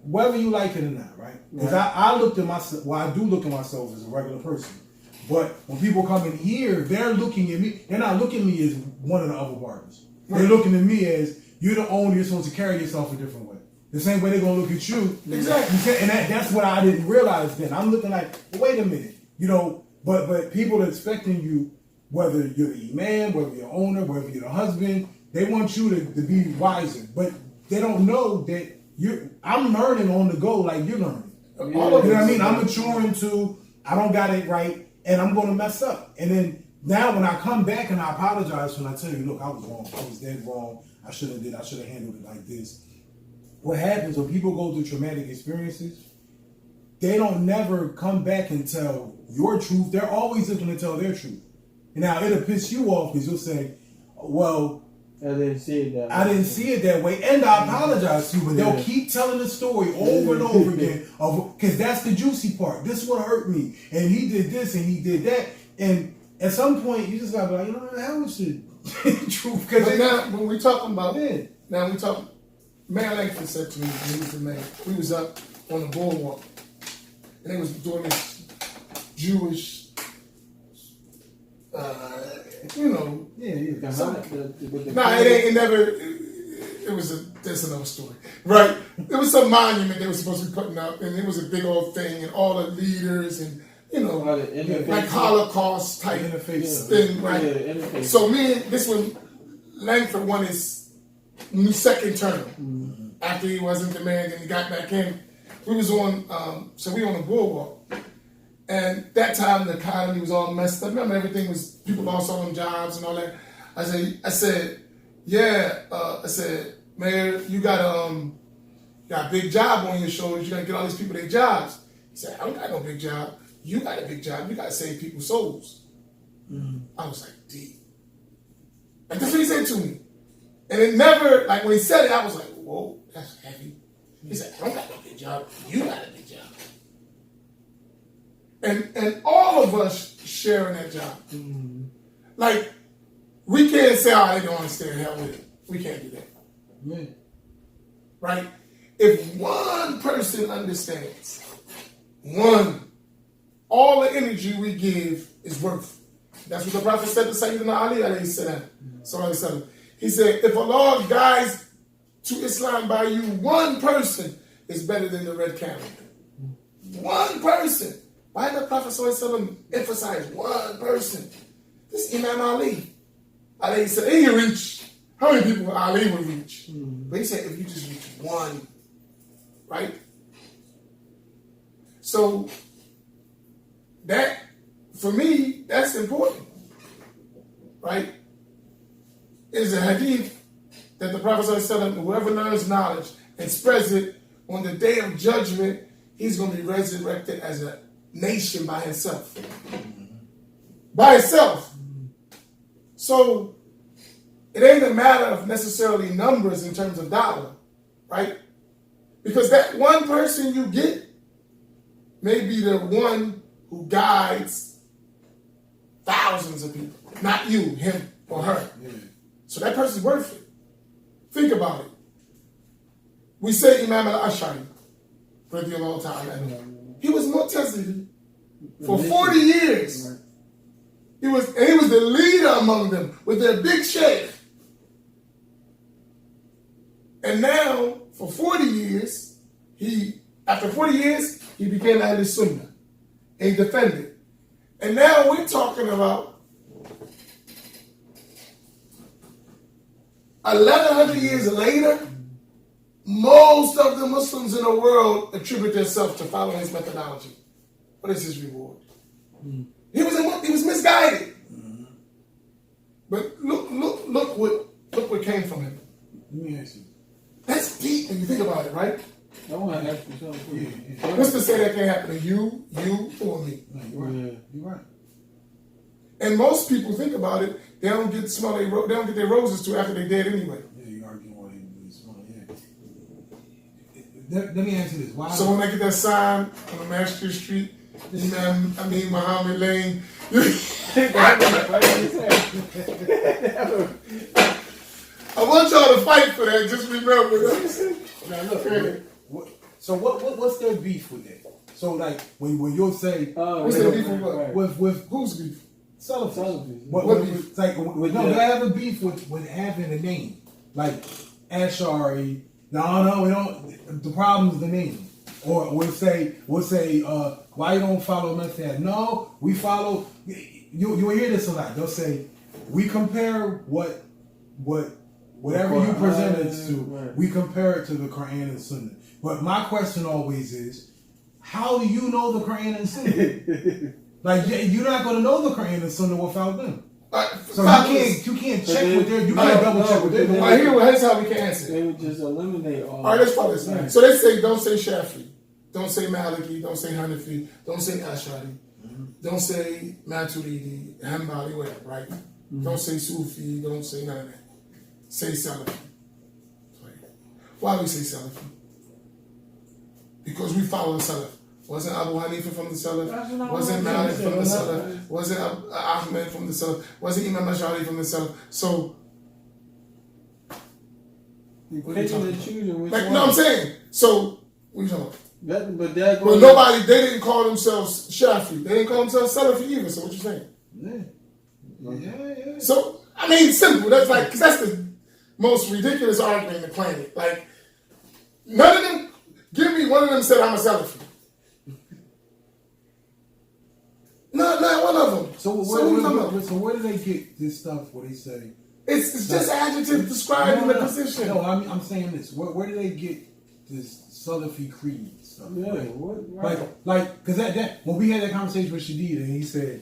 Speaker 3: whether you like it or not, right? Because I looked at myself, I do look at myself as a regular person. But when people come in here, they're looking at me, they're not looking at me as one of the other barbers. They're looking at me as, you're the owner, you're supposed to carry yourself a different way. The same way they're going to look at you.
Speaker 1: Exactly.
Speaker 3: And that's what I didn't realize then. I'm looking like, wait a minute. But people are expecting you, whether you're the imam, whether you're the owner, whether you're the husband, they want you to be wiser. But they don't know that I'm learning on the go like you're learning. You know what I mean? I'm maturing to, I don't got it right, and I'm going to mess up. And then now when I come back and I apologize when I tell you, look, I was wrong. I was dead wrong. I should have handled it like this. What happens when people go through traumatic experiences, they don't never come back and tell your truth. They're always looking to tell their truth. And now it'll piss you off because you'll say, well,
Speaker 2: I didn't see it
Speaker 3: that way. And I apologize to you, but they'll keep telling the story over and over again. Because that's the juicy part. This is what hurt me. And he did this and he did that. And at some point, you just got to be like, you know what, how is it truth?
Speaker 1: But now, when we're talking about Mayor Langford said to me when he was the mayor, we was up on the boardwalk, and they was doing this Jewish, that's another story, right? There was some monument they were supposed to be putting up, and it was a big old thing, and all the leaders, and like Holocaust type thing, right? Yeah, so this one, Langford won his second term after he wasn't the man, then he got back in. We was on, we on the boardwalk, and that time the economy was all messed up. Remember, people lost all them jobs and all that. I said, Mayor, you got a big job on your shoulders. You got to get all these people their jobs. He said, I don't got no big job. you got a big job. You got to save people's souls. I was like, deep. Like, that's what he said to me. And it never, like, when he said it, I was like, whoa, that's heavy. He said, I don't got no big job. You got a big job. And all of us sharing that job. Like, we can't say, oh, they don't understand, hell with it. We can't do that.
Speaker 3: Yeah.
Speaker 1: Right? If one person understands, one, all the energy we give is worth. That's what the Prophet said to Sayyidina Ali alayhi salam. He said, if Allah guides to Islam by you, one person is better than the red camel. One person. Why did the Prophet ﷺ emphasize one person? This Imam Ali. Ali said, he reached. How many people Ali would reach? But he said, if you just reach one, right? So, that, for me, that's important, right? It is a hadith that the Prophet ﷺ, whoever learns knowledge and spreads it, on the day of judgment, he's going to be resurrected as a nation by himself. By itself. So, it ain't a matter of necessarily numbers in terms of dollar, right? Because that one person you get may be the one who guides thousands of people. Not you, him, or her. So that person's worth it. Think about it. We say Imam al-Ashari, radiallahu ta'ala, he was Mu'tazili for 40 years. He was the leader among them with their big sheikh. And now, for 40 years, after 40 years, he became Ahlus Sunnah. And he defended. And now we're talking about 1,100 years later, most of the Muslims in the world attribute themselves to following his methodology. What is his reward? He was misguided. But look what came from him.
Speaker 3: Let me ask you.
Speaker 1: That's deep when you think about it, right?
Speaker 2: I want to ask you something.
Speaker 1: What's to say that can't happen to you, or me?
Speaker 3: No, you're right. You're right.
Speaker 1: And most people think about it, they don't get their roses till after they're dead anyway.
Speaker 3: Yeah, you argue why they do this. Yeah. Let me ask you this. Why?
Speaker 1: So when I get that sign on the Master Street, Muhammad Lane. I want y'all to fight for that. Just remember that.
Speaker 3: Now look, what's their beef with that? So like when you'll say,
Speaker 1: what's their beef with what?
Speaker 3: With
Speaker 1: whose beef?
Speaker 3: Salafi.
Speaker 1: What beef?
Speaker 3: It's like they have a beef with having a name like Ashari. No, we don't. The problem is the name. Or we'll say, why you don't follow nothing? No, we follow. You will hear this a lot. They'll say, we compare whatever you present it to, we compare it to the Quran and Sunnah. But my question always is, how do you know the Quran and Sunnah? Like you're not going to know the Quran and Sunnah without them. So you can't check with their, you can't double check with them.
Speaker 1: Here's how we can answer.
Speaker 2: They would just eliminate all.
Speaker 1: All right, let's follow this. So they say, don't say Shafi, don't say Maliki, don't say Hanafi, don't say Ashari, don't say Maturidi, Hanbali, whatever, right? Don't say Sufi, don't say none of that. Say Salafi. Why we say Salafi? Because we follow the Salaf. Wasn't Abu Hanifa from the Salaf? Wasn't Malik from the Salaf? Wasn't Ahmed from the Salaf? Wasn't Imam Ashari from the Salaf? So,
Speaker 2: You're picking and choosing which one.
Speaker 1: no, I'm saying. So, what are you talking about?
Speaker 2: But
Speaker 1: nobody, they didn't call themselves Shafi. They didn't call themselves Salafi either. So, what you saying?
Speaker 3: Yeah.
Speaker 1: So, I mean, simple. That's like, because that's the most ridiculous argument in the planet. Like, none of them, give me one of them said I'm a Salafi. Not one of them.
Speaker 3: So where do they get this stuff where they say...
Speaker 1: It's just adjective describing the position.
Speaker 3: No, I'm saying this. Where do they get this Salafi creed stuff?
Speaker 2: Yeah,
Speaker 3: Like, because that when we had that conversation with Shadid and he said,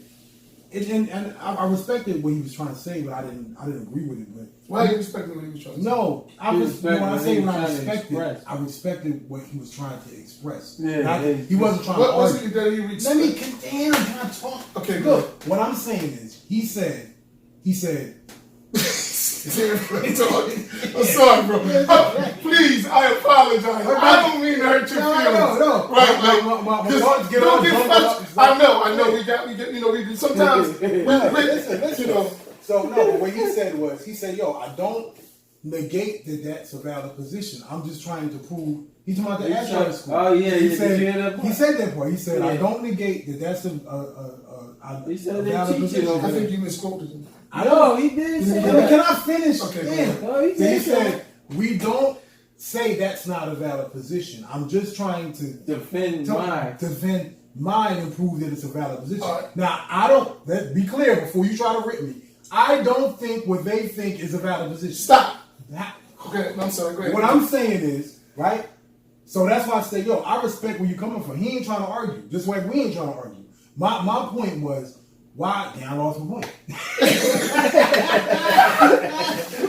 Speaker 3: and I respected what he was trying to say, but I didn't agree with it. But
Speaker 1: why you respected what he was trying to say?
Speaker 3: No, I
Speaker 2: You
Speaker 3: was
Speaker 2: respect
Speaker 3: when I
Speaker 2: what
Speaker 3: say
Speaker 2: he
Speaker 3: when
Speaker 2: was
Speaker 3: I
Speaker 2: trying to
Speaker 3: respected,
Speaker 2: express.
Speaker 3: I respected what he was trying to express.
Speaker 2: Yeah,
Speaker 3: he wasn't trying
Speaker 1: What
Speaker 3: to
Speaker 1: was
Speaker 3: argue.
Speaker 1: it that he respected?
Speaker 3: Let me can I talk?
Speaker 1: Okay,
Speaker 3: look. What I'm saying is, he said.
Speaker 1: I'm sorry, bro. Please, I apologize. I don't mean to hurt your feelings.
Speaker 3: No.
Speaker 1: Right, like,
Speaker 3: my thoughts get
Speaker 1: don't
Speaker 3: all
Speaker 1: get
Speaker 3: jumbled
Speaker 1: frustrated.
Speaker 3: up.
Speaker 1: I know. We get. We sometimes.
Speaker 3: Listen.
Speaker 1: You know.
Speaker 3: So no, what he said was, yo, I don't negate that that's a valid position. I'm just trying to prove. He's talking about the Ashari school.
Speaker 2: Oh yeah,
Speaker 3: he said
Speaker 2: that
Speaker 3: he said that part. He said,
Speaker 2: yeah.
Speaker 3: I don't negate that that's a
Speaker 2: He said
Speaker 3: valid
Speaker 2: they teach it
Speaker 3: position.
Speaker 2: over
Speaker 1: I think you misquoted him.
Speaker 2: I know he did say that.
Speaker 3: Can I finish?
Speaker 1: Okay,
Speaker 3: Yeah.
Speaker 2: Oh, he
Speaker 3: Then he
Speaker 2: did say
Speaker 3: said, we don't say that's not a valid position. I'm just trying to
Speaker 2: defend
Speaker 3: mine and prove that it's a valid position.
Speaker 1: Right.
Speaker 3: Now, I don't, let's be clear before you try to rip me. I don't think what they think is a valid position.
Speaker 1: Stop. Okay, I'm sorry. Go ahead.
Speaker 3: What I'm saying is, right? So that's why I say, yo, I respect where you're coming from. He ain't trying to argue, just like we ain't trying to argue. My point was, why? Damn, I lost my point.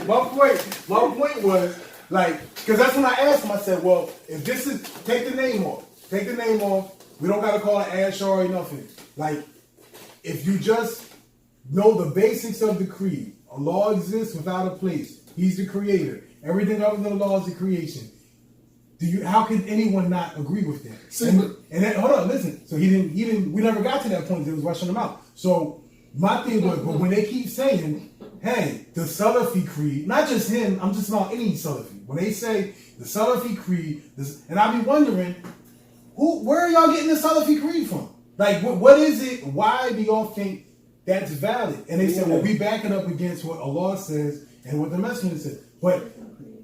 Speaker 3: my point was, like, because that's when I asked him, I said, well, if this is, take the name off. We don't got to call it Ashari, nothing. Like, if you just know the basics of the creed, Allah exists without a place. He's the creator. Everything other than Allah is the creation. How can anyone not agree with that? And then, hold on, listen. So he didn't, we never got to that point. They was rushing him out. So my thing was, but when they keep saying, hey, the Salafi creed, not just him, I'm just about any Salafi. When they say the Salafi creed, and I be wondering, where are y'all getting the Salafi creed from? Like, what is it? Why do y'all think that's valid? And they said, well, we back it up against what Allah says and what the Messenger said. But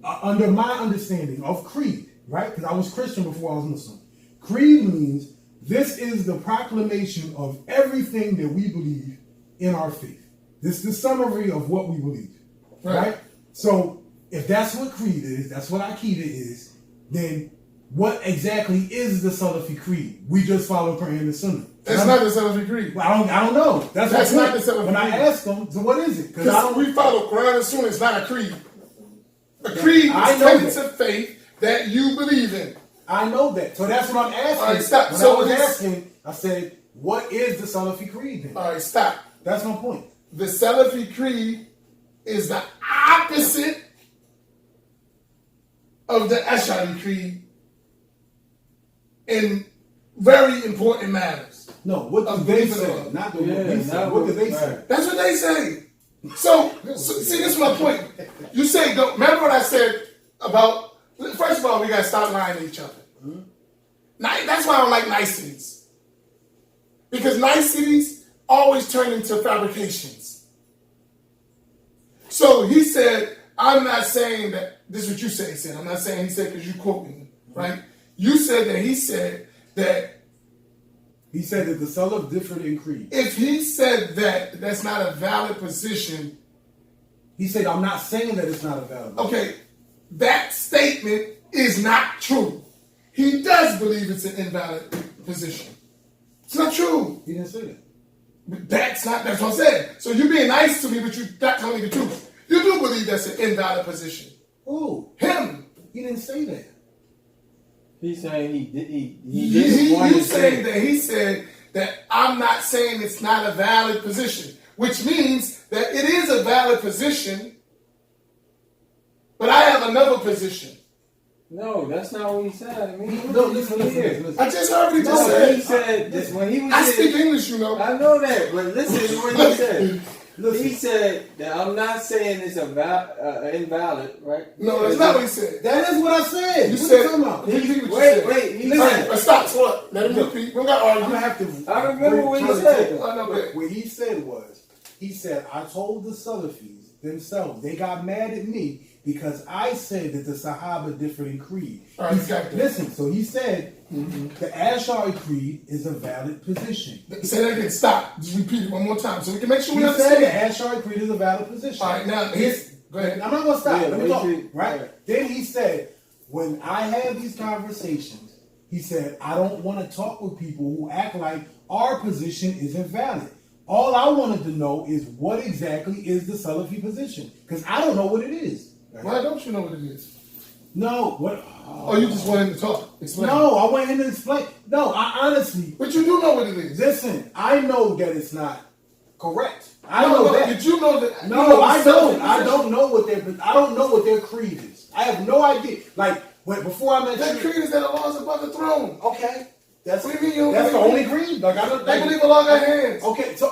Speaker 3: under my understanding of creed, right? Because I was Christian before I was Muslim. Creed means this is the proclamation of everything that we believe in our faith. This is the summary of what we believe, right? So if that's what creed is, that's what Aqeedah is, then what exactly is the Salafi creed? We just follow Quran and Sunnah.
Speaker 1: That's not the Salafi creed.
Speaker 3: Well, I don't know. That's
Speaker 1: not the Salafi creed.
Speaker 3: When I asked them, so what is it?
Speaker 1: Because we follow Quran and Sunnah. It's not a creed. A creed is tenets of faith that you believe in.
Speaker 3: I know that. So that's what I'm asking.
Speaker 1: All right, stop.
Speaker 3: When
Speaker 1: So
Speaker 3: I was asking, I said, what is the Salafi creed then?
Speaker 1: All right, stop.
Speaker 3: That's my point.
Speaker 1: The Salafi creed is the opposite of the Ashari creed in very important matters.
Speaker 3: No, what do they say? Not the what we say. What do they say?
Speaker 1: That's what they say. So see, this is my point. You say, remember what I said about, first of all, we got to stop lying to each other. Mm-hmm. That's why I don't like niceties. Because niceties always turn into fabrications. So he said, I'm not saying that, this is what you said, he said. I'm not saying he said because you quote me, right? You said that he said that.
Speaker 3: He said that the Salaf differed in creed.
Speaker 1: If he said that, that's not a valid position.
Speaker 3: He said, I'm not saying that it's not a valid position. Okay,
Speaker 1: that statement is not true. He does believe it's an invalid position. It's not true.
Speaker 3: He didn't say that.
Speaker 1: But that's what I said. So you're being nice to me, but you're not telling me the truth. You do believe that's an invalid position.
Speaker 3: Who?
Speaker 1: Him.
Speaker 3: He didn't say that.
Speaker 2: He's saying he didn't
Speaker 1: You saying that he said that I'm not saying it's not a valid position, which means that it is a valid position, but I have another position.
Speaker 2: No, that's not what he said. I mean,
Speaker 3: listen.
Speaker 1: I just heard what he just said.
Speaker 2: He said this when he was.
Speaker 1: I speak English, you know.
Speaker 2: I know that, but listen to what he said. He said that I'm not saying it's invalid, right?
Speaker 1: No, that's not what he said.
Speaker 3: That is what I said.
Speaker 1: You said.
Speaker 2: Wait. He said.
Speaker 1: Stop. What? Let him repeat. We don't got to argue.
Speaker 3: I'm gonna have to.
Speaker 2: I remember what he said.
Speaker 3: What he said was, he said, I told the Salafis themselves, they got mad at me because I said that the Sahaba differed in creed. Listen, so he said the Ashari creed is a valid position.
Speaker 1: Say that again. Stop. Just repeat it one more time so we can make sure we
Speaker 3: He
Speaker 1: understand.
Speaker 3: said the Ashari creed is a valid position.
Speaker 1: All right, now go ahead.
Speaker 3: I'm not going to stop.
Speaker 2: Yeah,
Speaker 3: Let me talk. Right?
Speaker 2: Yeah.
Speaker 3: Then he said, when I have these conversations, he said, I don't want to talk with people who act like our position isn't valid. All I wanted to know is what exactly is the Salafi position? Because I don't know what it is.
Speaker 1: Why don't you know what it is?
Speaker 3: No, what?
Speaker 1: Oh, you just wanted to talk. Explain.
Speaker 3: No, I went in and explained. No, I honestly.
Speaker 1: But you do know what it is.
Speaker 3: Listen, I know that it's not correct. I
Speaker 1: No,
Speaker 3: know
Speaker 1: no,
Speaker 3: that.
Speaker 1: Did you know that?
Speaker 3: No,
Speaker 1: you know
Speaker 3: I
Speaker 1: the
Speaker 3: don't.
Speaker 1: Salafi
Speaker 3: I
Speaker 1: position?
Speaker 3: don't know what I don't know what their creed is. I have no idea. Like before I met
Speaker 1: Their
Speaker 3: you.
Speaker 1: creed is that Allah is above the throne.
Speaker 3: Okay. That's
Speaker 1: What do you mean you don't
Speaker 3: that's the
Speaker 1: believe
Speaker 3: only creed. Like I don't.
Speaker 1: They believe Allah got hands.
Speaker 3: Okay, so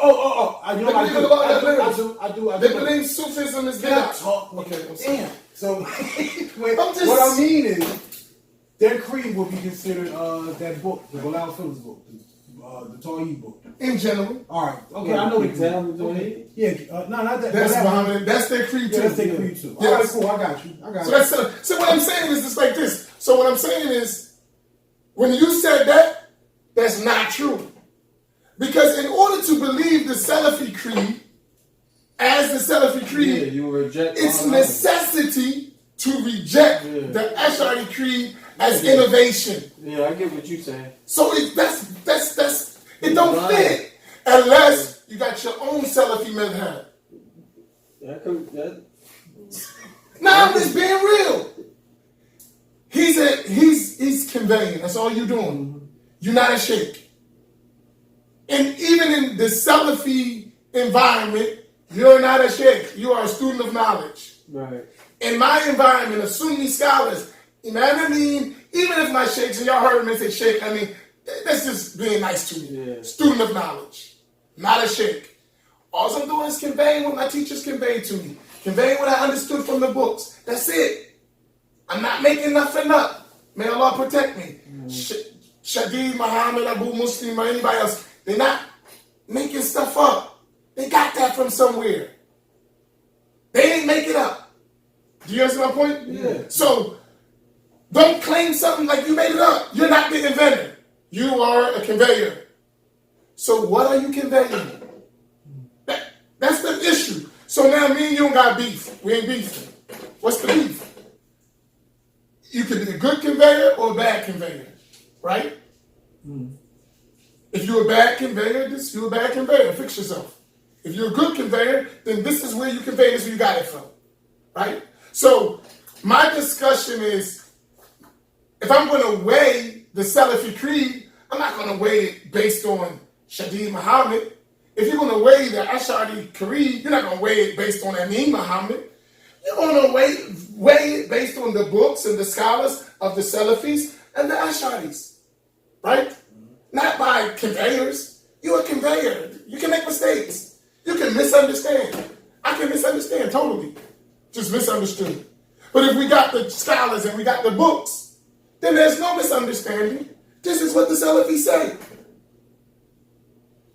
Speaker 3: I know
Speaker 1: They
Speaker 3: I
Speaker 1: believe
Speaker 3: do.
Speaker 1: Allah got
Speaker 3: I
Speaker 1: limbs.
Speaker 3: do.
Speaker 1: They believe Sufism is
Speaker 3: Can I
Speaker 1: bid'ah.
Speaker 3: talk?
Speaker 1: Okay, I'm sorry.
Speaker 3: Damn. So
Speaker 1: I'm just-
Speaker 3: what I mean is, their creed will be considered that book, the Bilal Phillips book, the Tawhid book.
Speaker 1: In general,
Speaker 3: All right. Okay, I know the
Speaker 2: Example,
Speaker 3: creed.
Speaker 2: okay.
Speaker 3: Yeah. No, not that.
Speaker 1: that's
Speaker 3: that one.
Speaker 1: Muhammad. That's their creed
Speaker 3: Yeah,
Speaker 1: too.
Speaker 3: that's their creed too.
Speaker 1: Yes.
Speaker 3: All right, cool. I got you.
Speaker 1: So what I'm saying is just like this. So what I'm saying is, when you said that, that's not true. Because in order to believe the Salafi creed, as the Salafi
Speaker 2: Yeah,
Speaker 1: creed,
Speaker 2: you reject
Speaker 1: it's
Speaker 2: all others.
Speaker 1: necessity to reject
Speaker 2: Yeah.
Speaker 1: the Ashari creed as
Speaker 2: Yeah.
Speaker 1: innovation.
Speaker 2: Yeah, I get what you're saying.
Speaker 1: So that's it don't fit unless you got your own Salafi madhab.
Speaker 2: That
Speaker 1: Now I'm just being real. He's conveying. That's all you're doing. You're not a sheikh. And even in the Salafi environment, you're not a sheikh. You are a student of knowledge.
Speaker 2: right.
Speaker 1: In my environment of Sunni scholars, you know what I mean? Even if my sheikhs, and y'all heard me say sheikh, I mean, that's just being nice to me.
Speaker 2: Yeah.
Speaker 1: Student of knowledge, not a sheikh. All I'm doing is conveying what my teachers conveyed to me, conveying what I understood from the books. That's it. I'm not making nothing up. May Allah protect me. Shadid, Muhammad, Abu Muslim, or anybody else, they're not making stuff up. They got that from somewhere. They ain't make it up. Do you understand my point?
Speaker 2: Yeah.
Speaker 1: So, don't claim something like you made it up. You're not the inventor. You are a conveyor. So what are you conveying? That's the issue. So now me and you don't got beef. We ain't beefing. What's the beef? You can be a good conveyor or a bad conveyor, right? If you're a bad conveyor, you're a bad conveyor. Fix yourself. If you're a good conveyor, then this is where you convey, this is where you got it from, right? So my discussion is, if I'm going to weigh the Salafi creed, I'm not going to weigh it based on Shadid Muhammad. If you're going to weigh the Ashari creed, you're not going to weigh it based on Amin Muhammad. You're going to weigh it based on the books and the scholars of the Salafis and the Asharis, right? Not by conveyors. You're a conveyor. You can make mistakes. You can misunderstand. I can misunderstand totally. Just misunderstood. But if we got the scholars and we got the books, then there's no misunderstanding. This is what the Salafis say.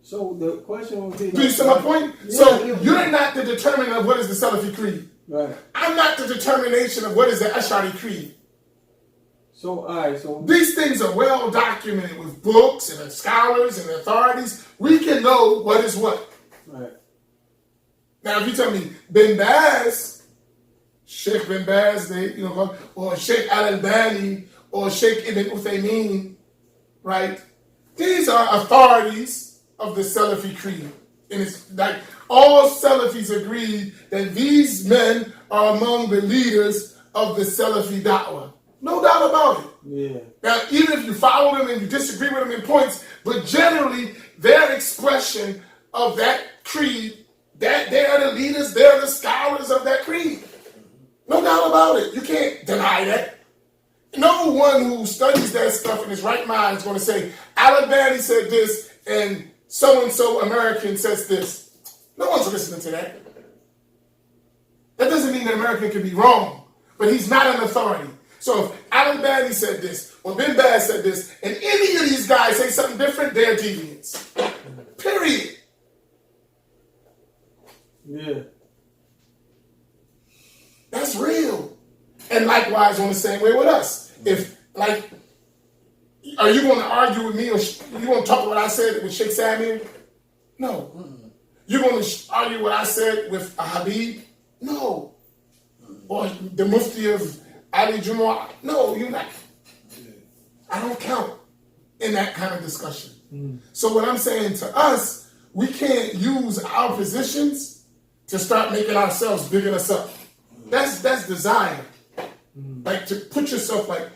Speaker 2: So the question would be,
Speaker 1: Do you see my point?
Speaker 2: Yeah,
Speaker 1: So
Speaker 2: yeah.
Speaker 1: you're not the determinant of what is the Salafi creed.
Speaker 2: right.
Speaker 1: I'm not the determination of what is the Ashari creed.
Speaker 2: So all right. So
Speaker 1: These things are well documented with books and the scholars and the authorities. We can know what is what.
Speaker 2: right.
Speaker 1: Now, if you tell me Bin Baz, Sheikh Bin Baz, or Sheikh Al-Albani, or Sheikh Ibn Uthaymeen, right? These are authorities of the Salafi creed. And it's like all Salafis agreed that these men are among the leaders of the Salafi da'wah. No doubt about it.
Speaker 2: Yeah.
Speaker 1: Now, even if you follow them and you disagree with them in points, but generally, their expression of that creed, that they are the leaders, they're the scholars of that creed. No doubt about it. You can't deny that. No one who studies that stuff in his right mind is going to say, Al-Albani said this, and so-and-so American says this. No one's listening to that. That doesn't mean that American can be wrong, but he's not an authority. So if Al-Albani said this, or Bin Baz said this, and any of these guys say something different, they're deviants. Period.
Speaker 2: Yeah.
Speaker 1: That's real. And likewise, on the same way with us. If, like, are you going to argue with me, or you going to talk what I said with Sheikh Samir? No. You're going to argue what I said with a Habib? No. Or the Mufti of Ali Jumu'ah? No, you're not. I don't count in that kind of discussion. So what I'm saying to us, we can't use our positions to start making ourselves bigging us up. That's desire. Like to put yourself like,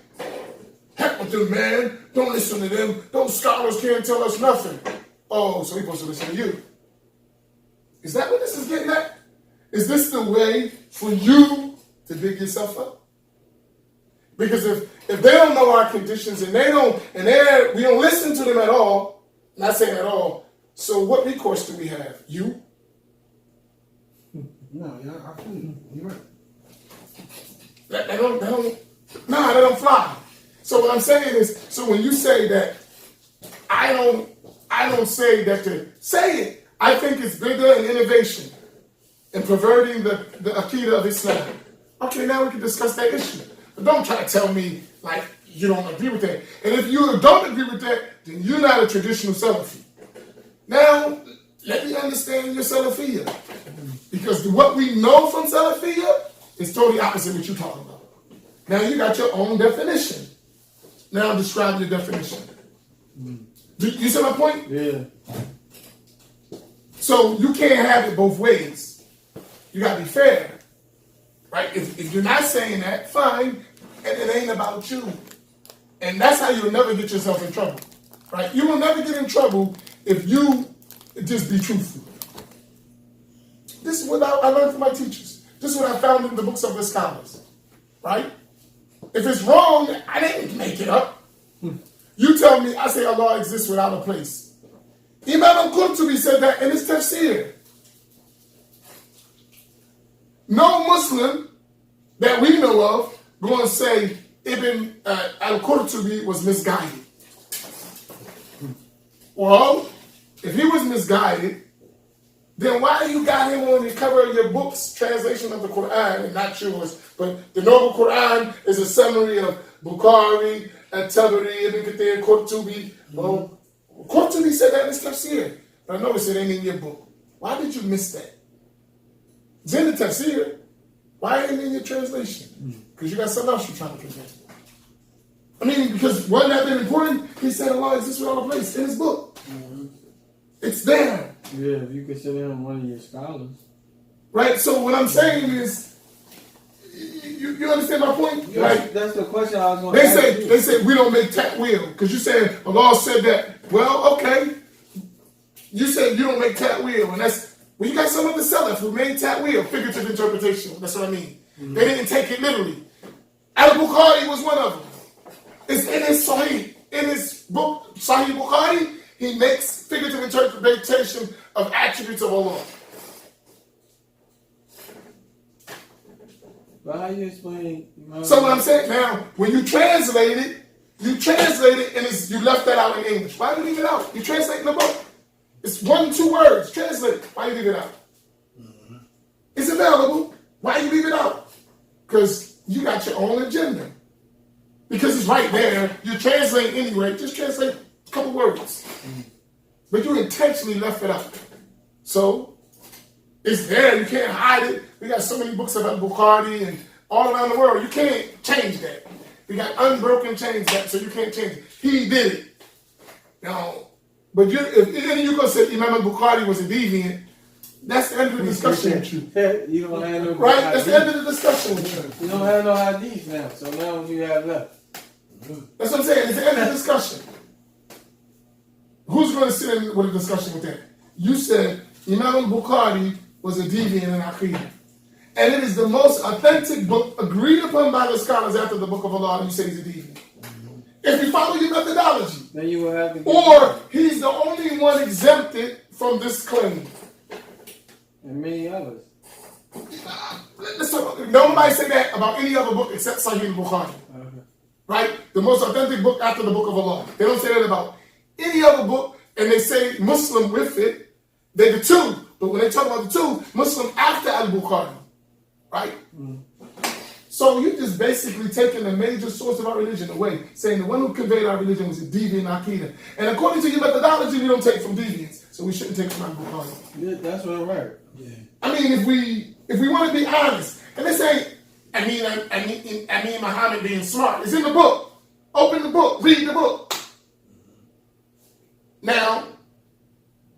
Speaker 1: heck with them, man. Don't listen to them. Those scholars can't tell us nothing. Oh, so we're supposed to listen to you. Is that what this is getting at? Is this the way for you to big yourself up? Because if they don't know our conditions and we don't listen to them at all, not saying at all, so what recourse do we have? You?
Speaker 3: No, yeah, I feel you. You're right.
Speaker 1: That don't fly. So what I'm saying is, so when you say that, I don't say that to say it. I think it's bigger in innovation and perverting the Aqeedah of Islam. Okay, now we can discuss that issue. But don't try to tell me like you don't agree with that. And if you don't agree with that, then you're not a traditional Salafi. Now, let me understand your Salafiyya. Because what we know from Salafiyya is totally opposite of what you're talking about. Now you got your own definition. Now describe your definition. Do you see my point?
Speaker 2: Yeah.
Speaker 1: So you can't have it both ways. You got to be fair. Right? If you're not saying that, fine. And it ain't about you. And that's how you'll never get yourself in trouble. Right? You will never get in trouble if you just be truthful. This is what I learned from my teachers. This is what I found in the books of the scholars. Right? If it's wrong, I didn't make it up. You tell me, I say Allah exists without a place. Imam al-Qurtubi said that in his tafsir. No Muslim that we know of going to say Ibn al-Qurtubi was misguided. Well, if he was misguided, then why you got him on the cover of your book's translation of the Quran and not yours? But the Noble Quran is a summary of Bukhari, At-Tabari, Ibn Kathir, Qurtubi. Well, Qurtubi said that in his tafsir. But I noticed it ain't in your book. Why did you miss that? It's in the tafsir. Why ain't it in your translation? Because you got something else you're trying to convey. I mean, because wasn't that been important? He said Allah exists without a place in his book. It's there.
Speaker 2: Yeah, if you consider him one of your scholars.
Speaker 1: Right? So what I'm saying is, you understand my point?
Speaker 2: Yeah,
Speaker 1: Like,
Speaker 2: that's the question I was going to ask you.
Speaker 1: They say we don't make ta'wil. Because you said Allah said that. Well, okay. You said you don't make ta'wil. And that's, well, you got some of the Salaf who made ta'wil, figurative interpretation. That's what I mean. They didn't take it literally. Al-Bukhari was one of them. It's in his Sahih. In his book, Sahih Bukhari, he makes figurative interpretation of attributes of Allah.
Speaker 2: But how you explain?
Speaker 1: So what I'm saying now, when you translate it and you left that out in English. Why do you leave it out? You translate in the book. It's 1-2 words. Translate it. Why you leave it out? It's available. Why you leave it out? Because you got your own agenda. Because it's right there. You translate anyway. Just translate a couple words. But you intentionally left it out. So, it's there. You can't hide it. We got so many books about Bukhari and all around the world. You can't change that. We got unbroken chains that, so you can't change it. He did it. Now, but if you're going to say Imam al-Bukhari was a deviant, that's the end of the discussion with you.
Speaker 2: You don't have no
Speaker 1: right? That's the end of the discussion with you.
Speaker 2: You don't have no hadith now, so now what you have left?
Speaker 1: That's what I'm saying. It's the end of the discussion. Who's going to sit in with a discussion with that? You said Imam al-Bukhari was a deviant in Aqeedah. And it is the most authentic book agreed upon by the scholars after the Book of Allah, and you say he's a deviant. If you follow your methodology.
Speaker 2: Then you will have to
Speaker 1: or he's the only one exempted from this claim.
Speaker 2: And many others.
Speaker 1: Let's talk about, nobody say that about any other book except Sahih al-Bukhari.
Speaker 2: Okay.
Speaker 1: Right? The most authentic book after the Book of Allah. They don't say that about any other book, and they say Muslim with it. They're the two. But when they talk about the two, Muslim after al-Bukhari. Right? So you just basically taking a major source of our religion away, saying the one who conveyed our religion was a deviant Aqeedah. And according to your methodology, we don't take from deviants. So we shouldn't take from al-Bukhari.
Speaker 2: Yeah, that's what I heard. Yeah.
Speaker 1: I mean, if we want to be honest, and they say, I mean Muhammad being smart. It's in the book. Open the book. Read the book. Now,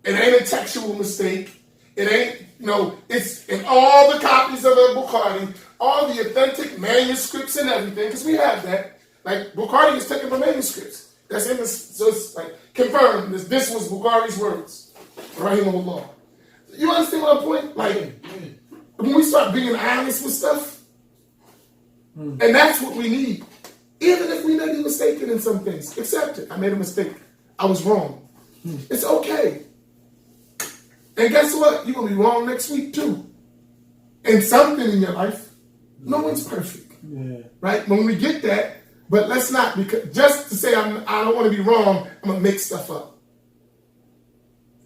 Speaker 1: it ain't a text factual mistake. It ain't, it's in all the copies of the Bukhari, all the authentic manuscripts and everything, because we have that. Like, Bukhari is taken from manuscripts. That's in the, so it's like, confirmed, this was Bukhari's words. Rahimahullah. You understand my point? Like, when we start being honest with stuff, and that's what we need. Even if we may be mistaken in some things, accept it. I made a mistake. I was wrong. It's okay. And guess what? You're going to be wrong next week too. And something in your life, no one's perfect. Yeah. Right? When we get that, but let's not, because just to say I don't want to be wrong, I'm going to make stuff up.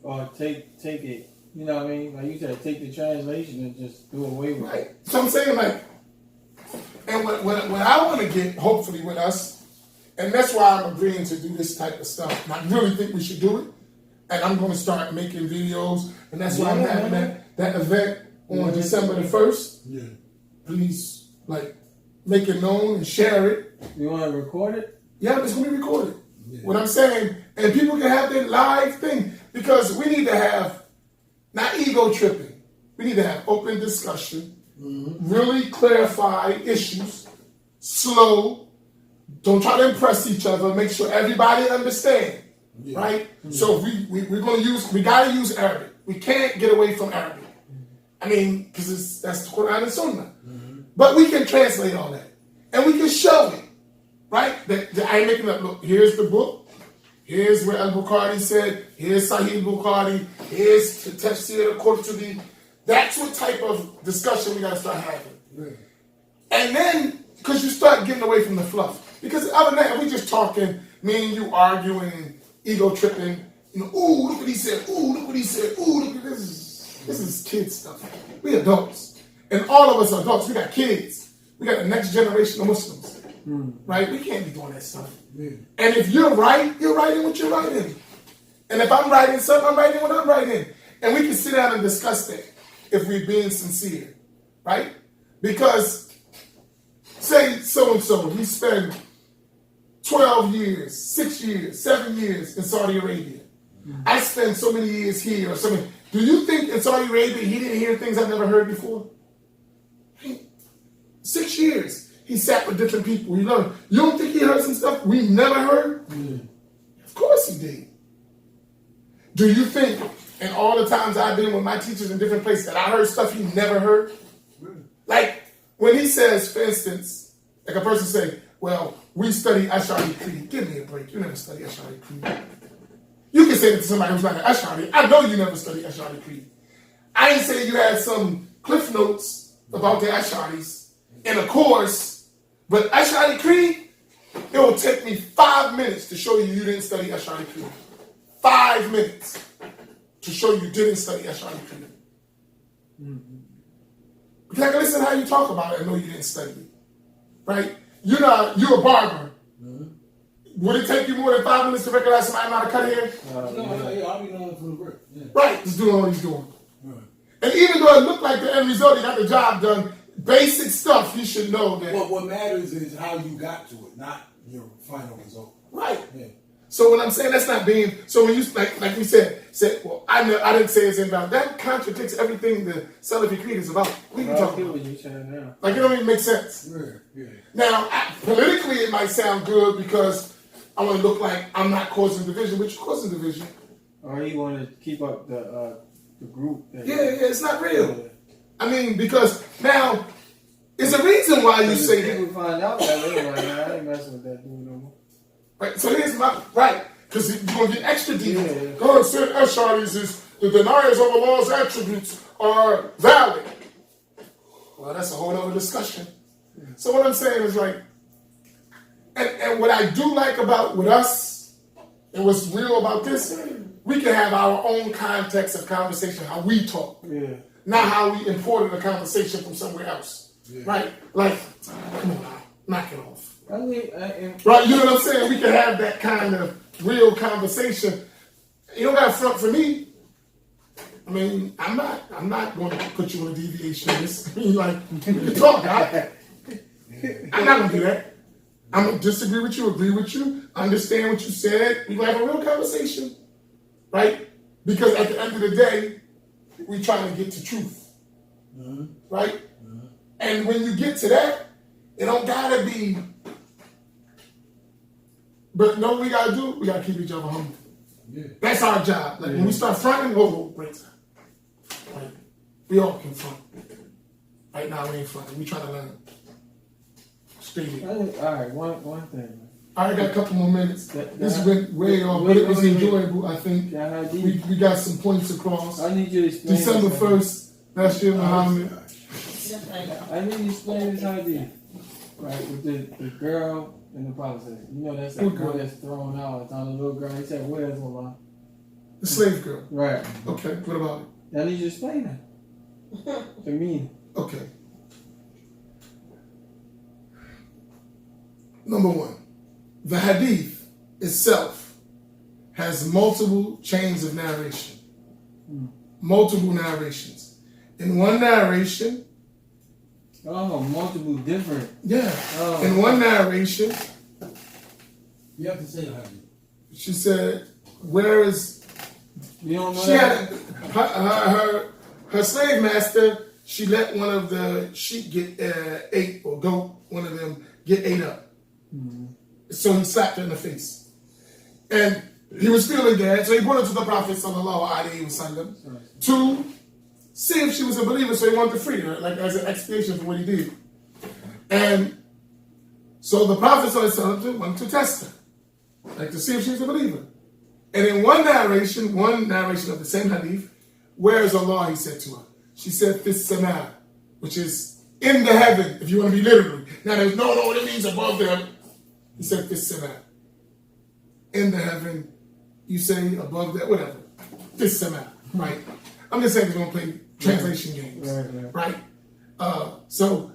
Speaker 2: Or take it, you know what I mean? Like you said, take the translation and just do away with it.
Speaker 1: Right. So I'm saying, like, and what I want to get, hopefully, with us, and that's why I'm agreeing to do this type of stuff, and I really think we should do it, and I'm going to start making videos, and that's why I'm having that event on December the 1st. Yeah. Please, like, make it known and share it.
Speaker 2: You want to record it?
Speaker 1: Yeah, it's going to be recorded. Yeah. What I'm saying, and people can have their live thing, because we need to have, not ego tripping, we need to have open discussion, really clarify issues, slow, don't try to impress each other, make sure everybody understands, right? So we're going to we got to use Arabic. We can't get away from Arabic. I mean, because that's the Quran and Sunnah. But we can translate all that. And we can show it, right? That I ain't making up, look, here's the book, here's where Al-Bukhari said, here's Sahih Bukhari, here's the Tafsir al-Qurtubi. That's what type of discussion we got to start having. Yeah. And then, because you start getting away from the fluff. Because other than that, we just talking, me and you arguing, ego tripping, ooh, look what he said, ooh, look what he said, ooh, look at this. This is kid stuff. We adults. And all of us are adults. We got kids. We got the next generation of Muslims. Right? We can't be doing that stuff. Yeah. And if you're right, you're writing what you're writing. And if I'm writing something, I'm writing what I'm writing. And we can sit down and discuss that. If we're being sincere, right? Because, say so-and-so, he spent 12 years, 6 years, 7 years in Saudi Arabia. I spent so many years here or something. Do you think in Saudi Arabia he didn't hear things I've never heard before? 6 years. He sat with different people. You don't think he heard some stuff we never heard? Of course he did. Do you think, and all the times I've been with my teachers in different places, that I heard stuff he never heard? Like, when he says, for instance, like a person say, well, we study Ashari Creed. Give me a break. You never study Ashari Creed. You can say that to somebody who's not an Ashari. I know you never studied Ashari Creed. I ain't saying you had some cliff notes about the Asharis in a course, but Ashari Creed, it will take me 5 minutes to show you didn't study Ashari Creed. 5 minutes. To show you didn't study Ashari Creed. Because I can listen to how you talk about it and know you didn't study it. Right? You're a barber. Would it take you more than 5 minutes to recognize somebody not a cut hair?
Speaker 3: I'll be doing it from the break. Yeah.
Speaker 1: Right, just doing what he's doing. And even though it looked like the end result, he got the job done, basic stuff, you should know that.
Speaker 3: Well, what matters is how you got to it, not your final result.
Speaker 1: Right.
Speaker 3: Yeah.
Speaker 1: So when I'm saying that's not being, so when you, like we said, well, I didn't say it's invalid. That contradicts everything the Salafi creed is about. What are you talking about? Like, it don't even make sense.
Speaker 3: Yeah.
Speaker 1: Now, politically, it might sound good because I want to look like I'm not causing division, but you're causing division.
Speaker 2: Or you want to keep up the group.
Speaker 1: Yeah, it's not real. I mean, because now, there's a reason why you say that.
Speaker 2: People find out that they're like, I ain't messing with that dude no more.
Speaker 1: Right, so here's my, right, because you're going to get extra details. God said Asharis is the deniers of Allah's attributes are valid. Well, that's a whole other discussion. So what I'm saying is like, and what I do like about with us, and what's real about this, we can have our own context of conversation, how we talk. Yeah. Not how we imported a conversation from somewhere else. Yeah. Right? Like, come on now, knock it off. Right, you know what I'm saying? We can have that kind of real conversation. You don't got to front for me. I mean, I'm not going to put you on a deviation list. I mean, like, we can talk, right? I'm not going to do that. I'm going to disagree with you, agree with you, understand what you said. We going to have a real conversation, right? Because at the end of the day, we trying to get to truth. Right? And when you get to that, it don't gotta be. But know what we gotta do? We gotta keep each other humble. Yeah. That's our job. Like when we start fronting, whoa, break time. Right? We all can front. Right now we ain't fronting. We trying to learn. Straight.
Speaker 2: All right, one thing.
Speaker 1: I got a couple more minutes. This went way off, but it was enjoyable. I think we got some points across.
Speaker 2: I need you to explain.
Speaker 1: December 1st, last year, Muhammad.
Speaker 2: I need you to explain this idea, right? With the girl and the politics. You know, that's that girl that's thrown out. It's on the little girl. He said, "Where's Allah?"
Speaker 1: The slave girl.
Speaker 2: Right.
Speaker 1: Okay. What about it?
Speaker 2: I need you to explain that to me.
Speaker 1: Okay. Number one, the hadith itself has multiple chains of narration. Multiple narrations. In one narration.
Speaker 2: Oh, multiple different.
Speaker 1: Yeah. Oh. In one narration.
Speaker 3: You have to say the hadith.
Speaker 1: She said, where is.
Speaker 2: You don't know
Speaker 1: she
Speaker 2: that?
Speaker 1: Had her slave master, she let one of the sheep get ate, or goat, one of them get ate up. So he slapped her in the face. And he was feeling bad, so he brought her to the Prophet sallallahu alaihi wasallam to see if she was a believer, so he wanted to free her, like as an expiation for what he did. And so the Prophet sallallahu alaihi wasallam wanted to test her, like to see if she was a believer. And in one narration of the same hadith, where is Allah, he said to her. She said, Fis Samah, which is in the heaven, if you want to be literal. Now there's no, it means above them. He said, Fis Samah. In the heaven, you say above that, whatever. Fis Samah, right? I'm just saying we're going to play translation games, right? So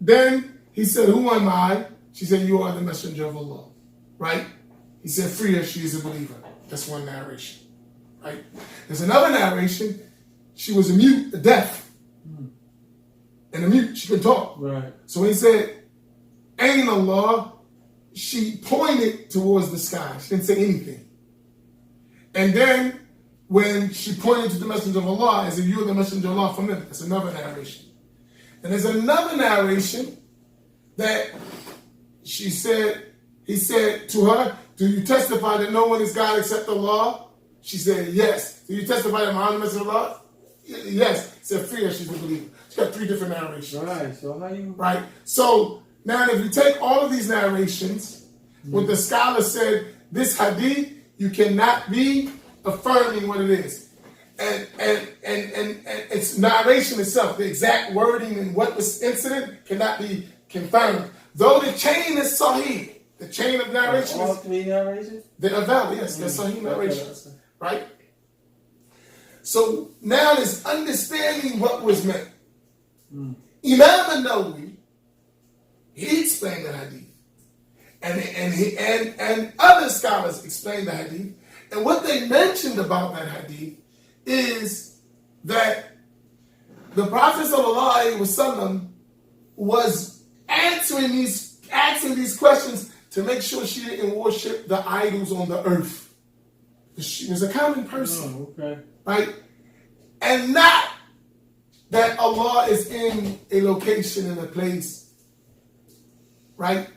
Speaker 1: then he said, who am I? She said, you are the messenger of Allah, right? He said, free her, she is a believer. That's one narration, right? There's another narration. She was a deaf. And a mute, she could talk.
Speaker 2: Right.
Speaker 1: So when he said, Ain Allah, she pointed towards the sky. She didn't say anything. And then when she pointed to the messenger of Allah, as if you are the messenger of Allah from them, that's another narration. And there's another narration that he said to her, do you testify that no one is God except Allah? She said, yes. Do you testify that Muhammad is Allah? Yes. He said, free her, she's a believer. She's got three different narrations.
Speaker 2: Right. So how you...
Speaker 1: Right. So now if you take all of these narrations, what the scholar said, this hadith, you cannot be affirming what it is. And its narration itself, the exact wording and what was incident cannot be confirmed. Though the chain is sahih, the chain of narration.
Speaker 2: All three narrations?
Speaker 1: They're valid, yes, they're sahih narrations. Right? So now it's understanding what was meant. Imam al-Nawawi, he explained the hadith. And other scholars explained the hadith. And what they mentioned about that hadith is that the Prophet ﷺ was asking these questions to make sure she didn't worship the idols on the earth. She was a common person.
Speaker 2: Oh, okay.
Speaker 1: Right? And not that Allah is in a location, in a place. Right?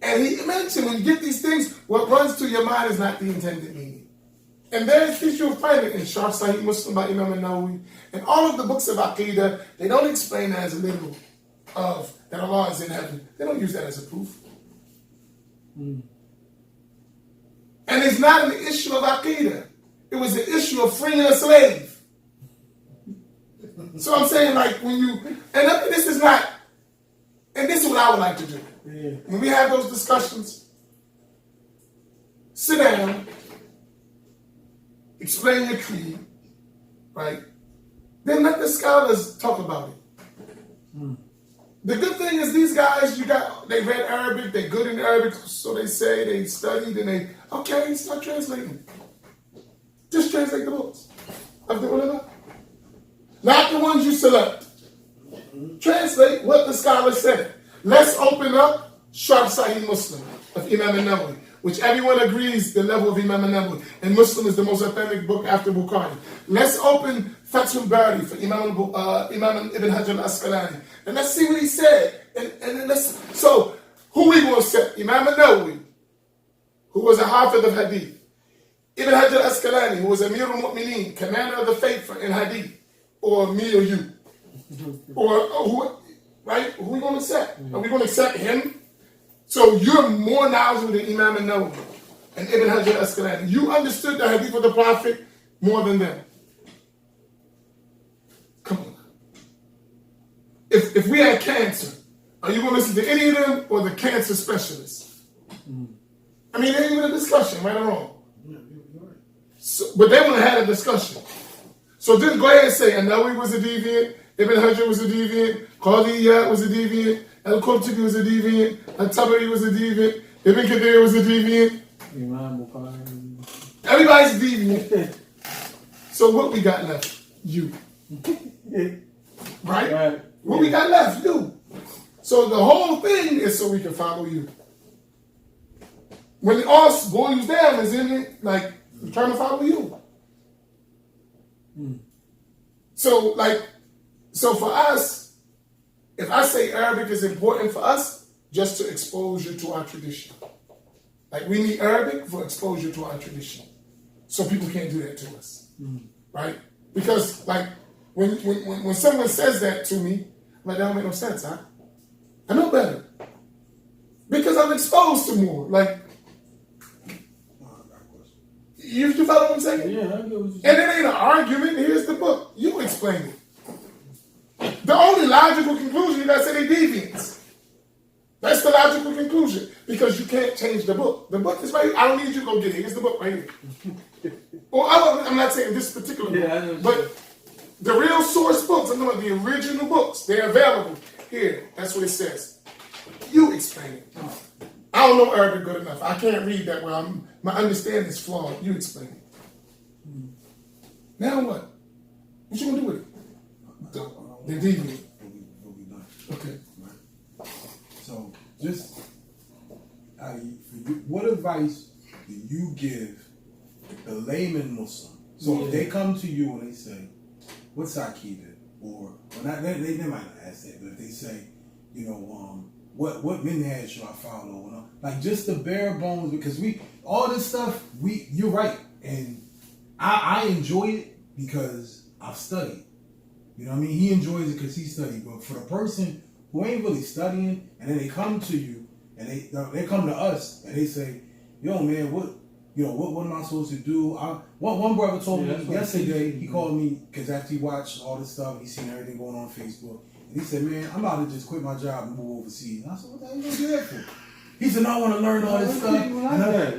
Speaker 1: And he mentioned when you get these things, what runs through your mind is not the intended meaning. And there's this, you'll find it in Sharh Sahih Muslim by Imam al-Nawawi. And all of the books of Aqeedah, they don't explain that as a literal of that Allah is in heaven. They don't use that as a proof. And it's not an issue of Aqeedah. It was an issue of freeing a slave. So I'm saying, like, when you, and this is not, and this is what I would like to do.
Speaker 2: Yeah.
Speaker 1: When we have those discussions, sit down, explain your creed, right? Then let the scholars talk about it. The good thing is these guys, they read Arabic, they're good in Arabic, so they say, they studied, and okay, start translating. Just translate the books of the ulama. Not the ones you select. Translate what the scholar said. Let's open up Sharh Sahih Muslim. of Imam al-Nawawi, which everyone agrees the level of Imam al-Nawawi, and Muslim is the most authentic book after Bukhari. Let's open Fathul Bari for Imam Ibn Hajar al-Asqalani, and let's see what he said. And then so who we going to accept? Imam al-Nawawi, who was a Hafiz of Hadith. Ibn Hajar al-Asqalani, who was Amir al-Mu'mineen, commander of the faithful in Hadith, or me or you. Or who, right? Who are we going to accept? Are we going to accept him? So you're more knowledgeable than Imam al-Nawawi and Ibn Hajar al-Asqalani. You understood the Hadith of the Prophet more than them. Come on. If we had cancer, are you going to listen to any of them or the cancer specialists? I mean, there ain't even a discussion, right or wrong. So, but they want to have a discussion. So just go ahead and say, An-Nawawi was a deviant, Ibn Hajar was a deviant, Qadiyya was a deviant, Al-Qurtubi was a deviant, Al-Tabari was a deviant, Ibn Kathir was a deviant.
Speaker 2: Imam Bukhari.
Speaker 1: Everybody's deviant. So what we got left? You. Right? What we got left? You. So the whole thing is so we can follow you. When it all boils down, is in it like we're trying to follow you. So for us, if I say Arabic is important for us, just to expose you to our tradition. Like we need Arabic for exposure to our tradition. So people can't do that to us. Right? Because like when someone says that to me, I'm like, that don't make no sense, huh? I know better. Because I'm exposed to more. Like, you follow what I'm saying?
Speaker 2: Yeah, I get what you're saying.
Speaker 1: And it ain't an argument. Here's the book. You explain it. The only logical conclusion, you gotta say they deviants. That's the logical conclusion. Because you can't change the book. The book is right here. I don't need you to go get it. Here's the book right here. Well, I'm not saying this particular book. But the real source books, I'm talking about the original books. They're available. Here, that's what it says. You explain it. I don't know Arabic good enough. I can't read that well. My understanding is flawed. You explain it. Now what? What you gonna do with it? They're deviant.
Speaker 3: We'll be done.
Speaker 1: Okay.
Speaker 3: Right. So, just what advice do you give the layman Muslim? So if they come to you and they say, "What's Aqeedah?" or not, they might not ask that, but if they say, what minhaj should I follow? Like just the bare bones, because all this stuff, you're right, and I enjoy it because I've studied. You know what I mean? He enjoys it because he studied. But for the person who ain't really studying, and then they come to you and they come to us and they say, "Yo, man, what am I supposed to do?" One brother told me yesterday. He called me because after he watched all this stuff, he seen everything going on Facebook. He said, "Man, I'm about to just quit my job and move overseas." And I said, "What the hell you gonna do that for?" He said, "No, I want to learn all this stuff."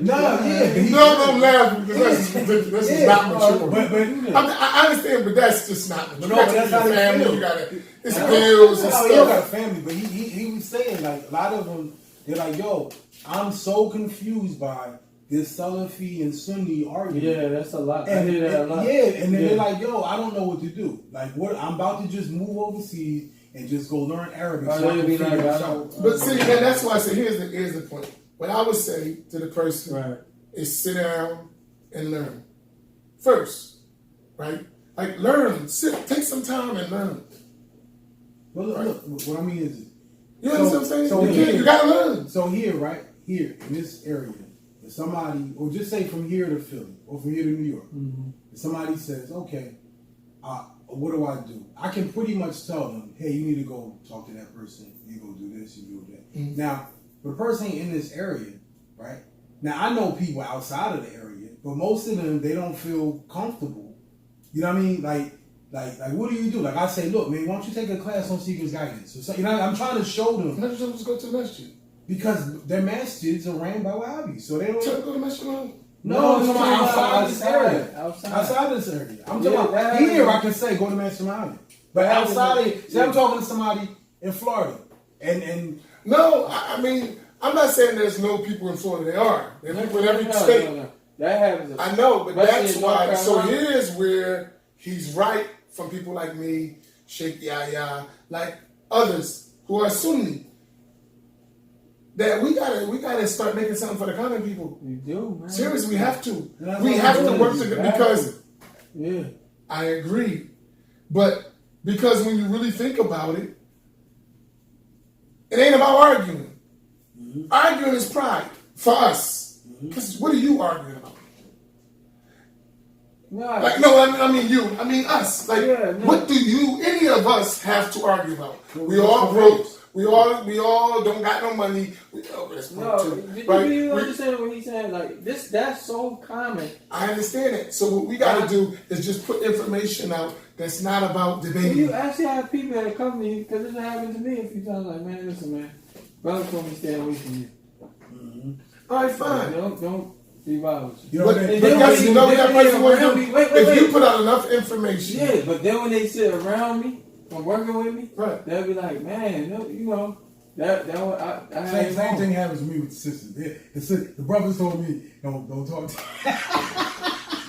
Speaker 1: No, I'm laughing because this is not mature. But I understand, but that's just not mature.
Speaker 3: But that's not
Speaker 1: family. You gotta, it's bills and stuff.
Speaker 3: He got a family, but he was saying like a lot of them. They're like, "Yo, I'm so confused by this Salafi and Sunni argument."
Speaker 2: Yeah, that's a lot. I hear that a lot.
Speaker 3: Yeah, and then they're like, "Yo, I don't know what to do. Like, what? I'm about to just move overseas and just go learn Arabic." So I can figure this out.
Speaker 1: But see, man, that's why I say here's the point. What I would say to the person is sit down and learn first, right? Like learn, take some time and learn.
Speaker 3: Well, look, what I mean is,
Speaker 1: you know what I'm saying?
Speaker 3: So
Speaker 1: you gotta learn.
Speaker 3: So here, right here in this area, if somebody, or just say from here to Philly or from here to New York, if somebody says, "Okay, what do I do?" I can pretty much tell them, "Hey, you need to go talk to that person. You go do this, you do that." Now, the person ain't in this area, right? Now, I know people outside of the area, but most of them, they don't feel comfortable. You know what I mean? Like, what do you do? Like, I say, "Look, man, why don't you take a class on Seeker's Guidance?" So, I'm trying to show them.
Speaker 1: Why don't you just go to the masjid?
Speaker 3: Because their masjids are ran by Wahhabis, so they don't.
Speaker 1: Try to go to masjid.
Speaker 3: No, I'm talking about outside this area. Outside this area. I'm talking about here. I can say go to Manchester Mountain, but outside, I'm talking to somebody in Florida, and
Speaker 1: no, I mean, I'm not saying there's no people in Florida. There are. There are people in every state.
Speaker 2: No. That happens.
Speaker 1: I know, but that's why. So here's where he's right from people like me, Sheikh Yahya, like others who are Sunni. that we gotta start making something for the common people.
Speaker 2: You do, man.
Speaker 1: Seriously, we have to.
Speaker 3: That's
Speaker 1: We
Speaker 3: what
Speaker 1: have
Speaker 3: it
Speaker 1: to
Speaker 3: is.
Speaker 1: work together because
Speaker 2: Yeah.
Speaker 1: I agree. But because when you really think about it, it ain't about arguing. Arguing is pride for us. Because what are you arguing about?
Speaker 2: No,
Speaker 1: Like, no, I mean you. I mean us. Like,
Speaker 2: Yeah, no.
Speaker 1: what do any of us have to argue about? We all broke. We all don't got no money. That's
Speaker 2: no.
Speaker 1: too,
Speaker 2: Did
Speaker 1: right?
Speaker 2: you understand what he's saying? Like this, that's so common.
Speaker 1: I understand it. So what we got to do is just put information out that's not about
Speaker 2: When
Speaker 1: debating.
Speaker 2: you actually have people that come to you, because it happened to me a few times. Like, man, listen, man, brother told me to stay away from you.
Speaker 1: All right, fine.
Speaker 2: Don't be violent.
Speaker 3: You know
Speaker 1: But,
Speaker 3: what I mean?
Speaker 1: but guess you know what that person will do?
Speaker 2: Wait,
Speaker 1: If you put out enough information,
Speaker 2: Yeah, but then when they sit around me or working with me,
Speaker 1: right?
Speaker 2: they'll be like, man, you know, that I
Speaker 3: Same thing happens to me with the sisters. The brothers told me, don't talk to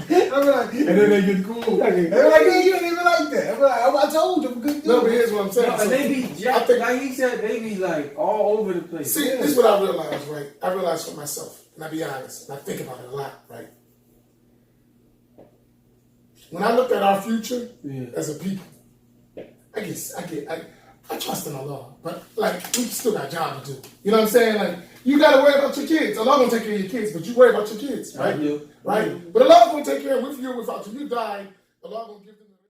Speaker 3: I'm like, and then they get cool. They're like, yeah, you ain't even like that. I'm like, I told you, I'm a good dude.
Speaker 1: No, but here's what I'm saying.
Speaker 2: No,
Speaker 1: So,
Speaker 2: and they be jacked,
Speaker 1: think-
Speaker 2: like he said, they be like all over the place.
Speaker 1: see, this is what I realized, right? I realized for myself, and I be honest, and I think about it a lot, right? When I look at our future as a people, I trust in Allah, but like we still got a job to do. You know what I'm saying? Like you gotta worry about your kids. Allah gonna take care of your kids, but you worry about your kids, right?
Speaker 2: I do.
Speaker 1: Right? But Allah gonna take care of with you or without you. You die, Allah gonna give them.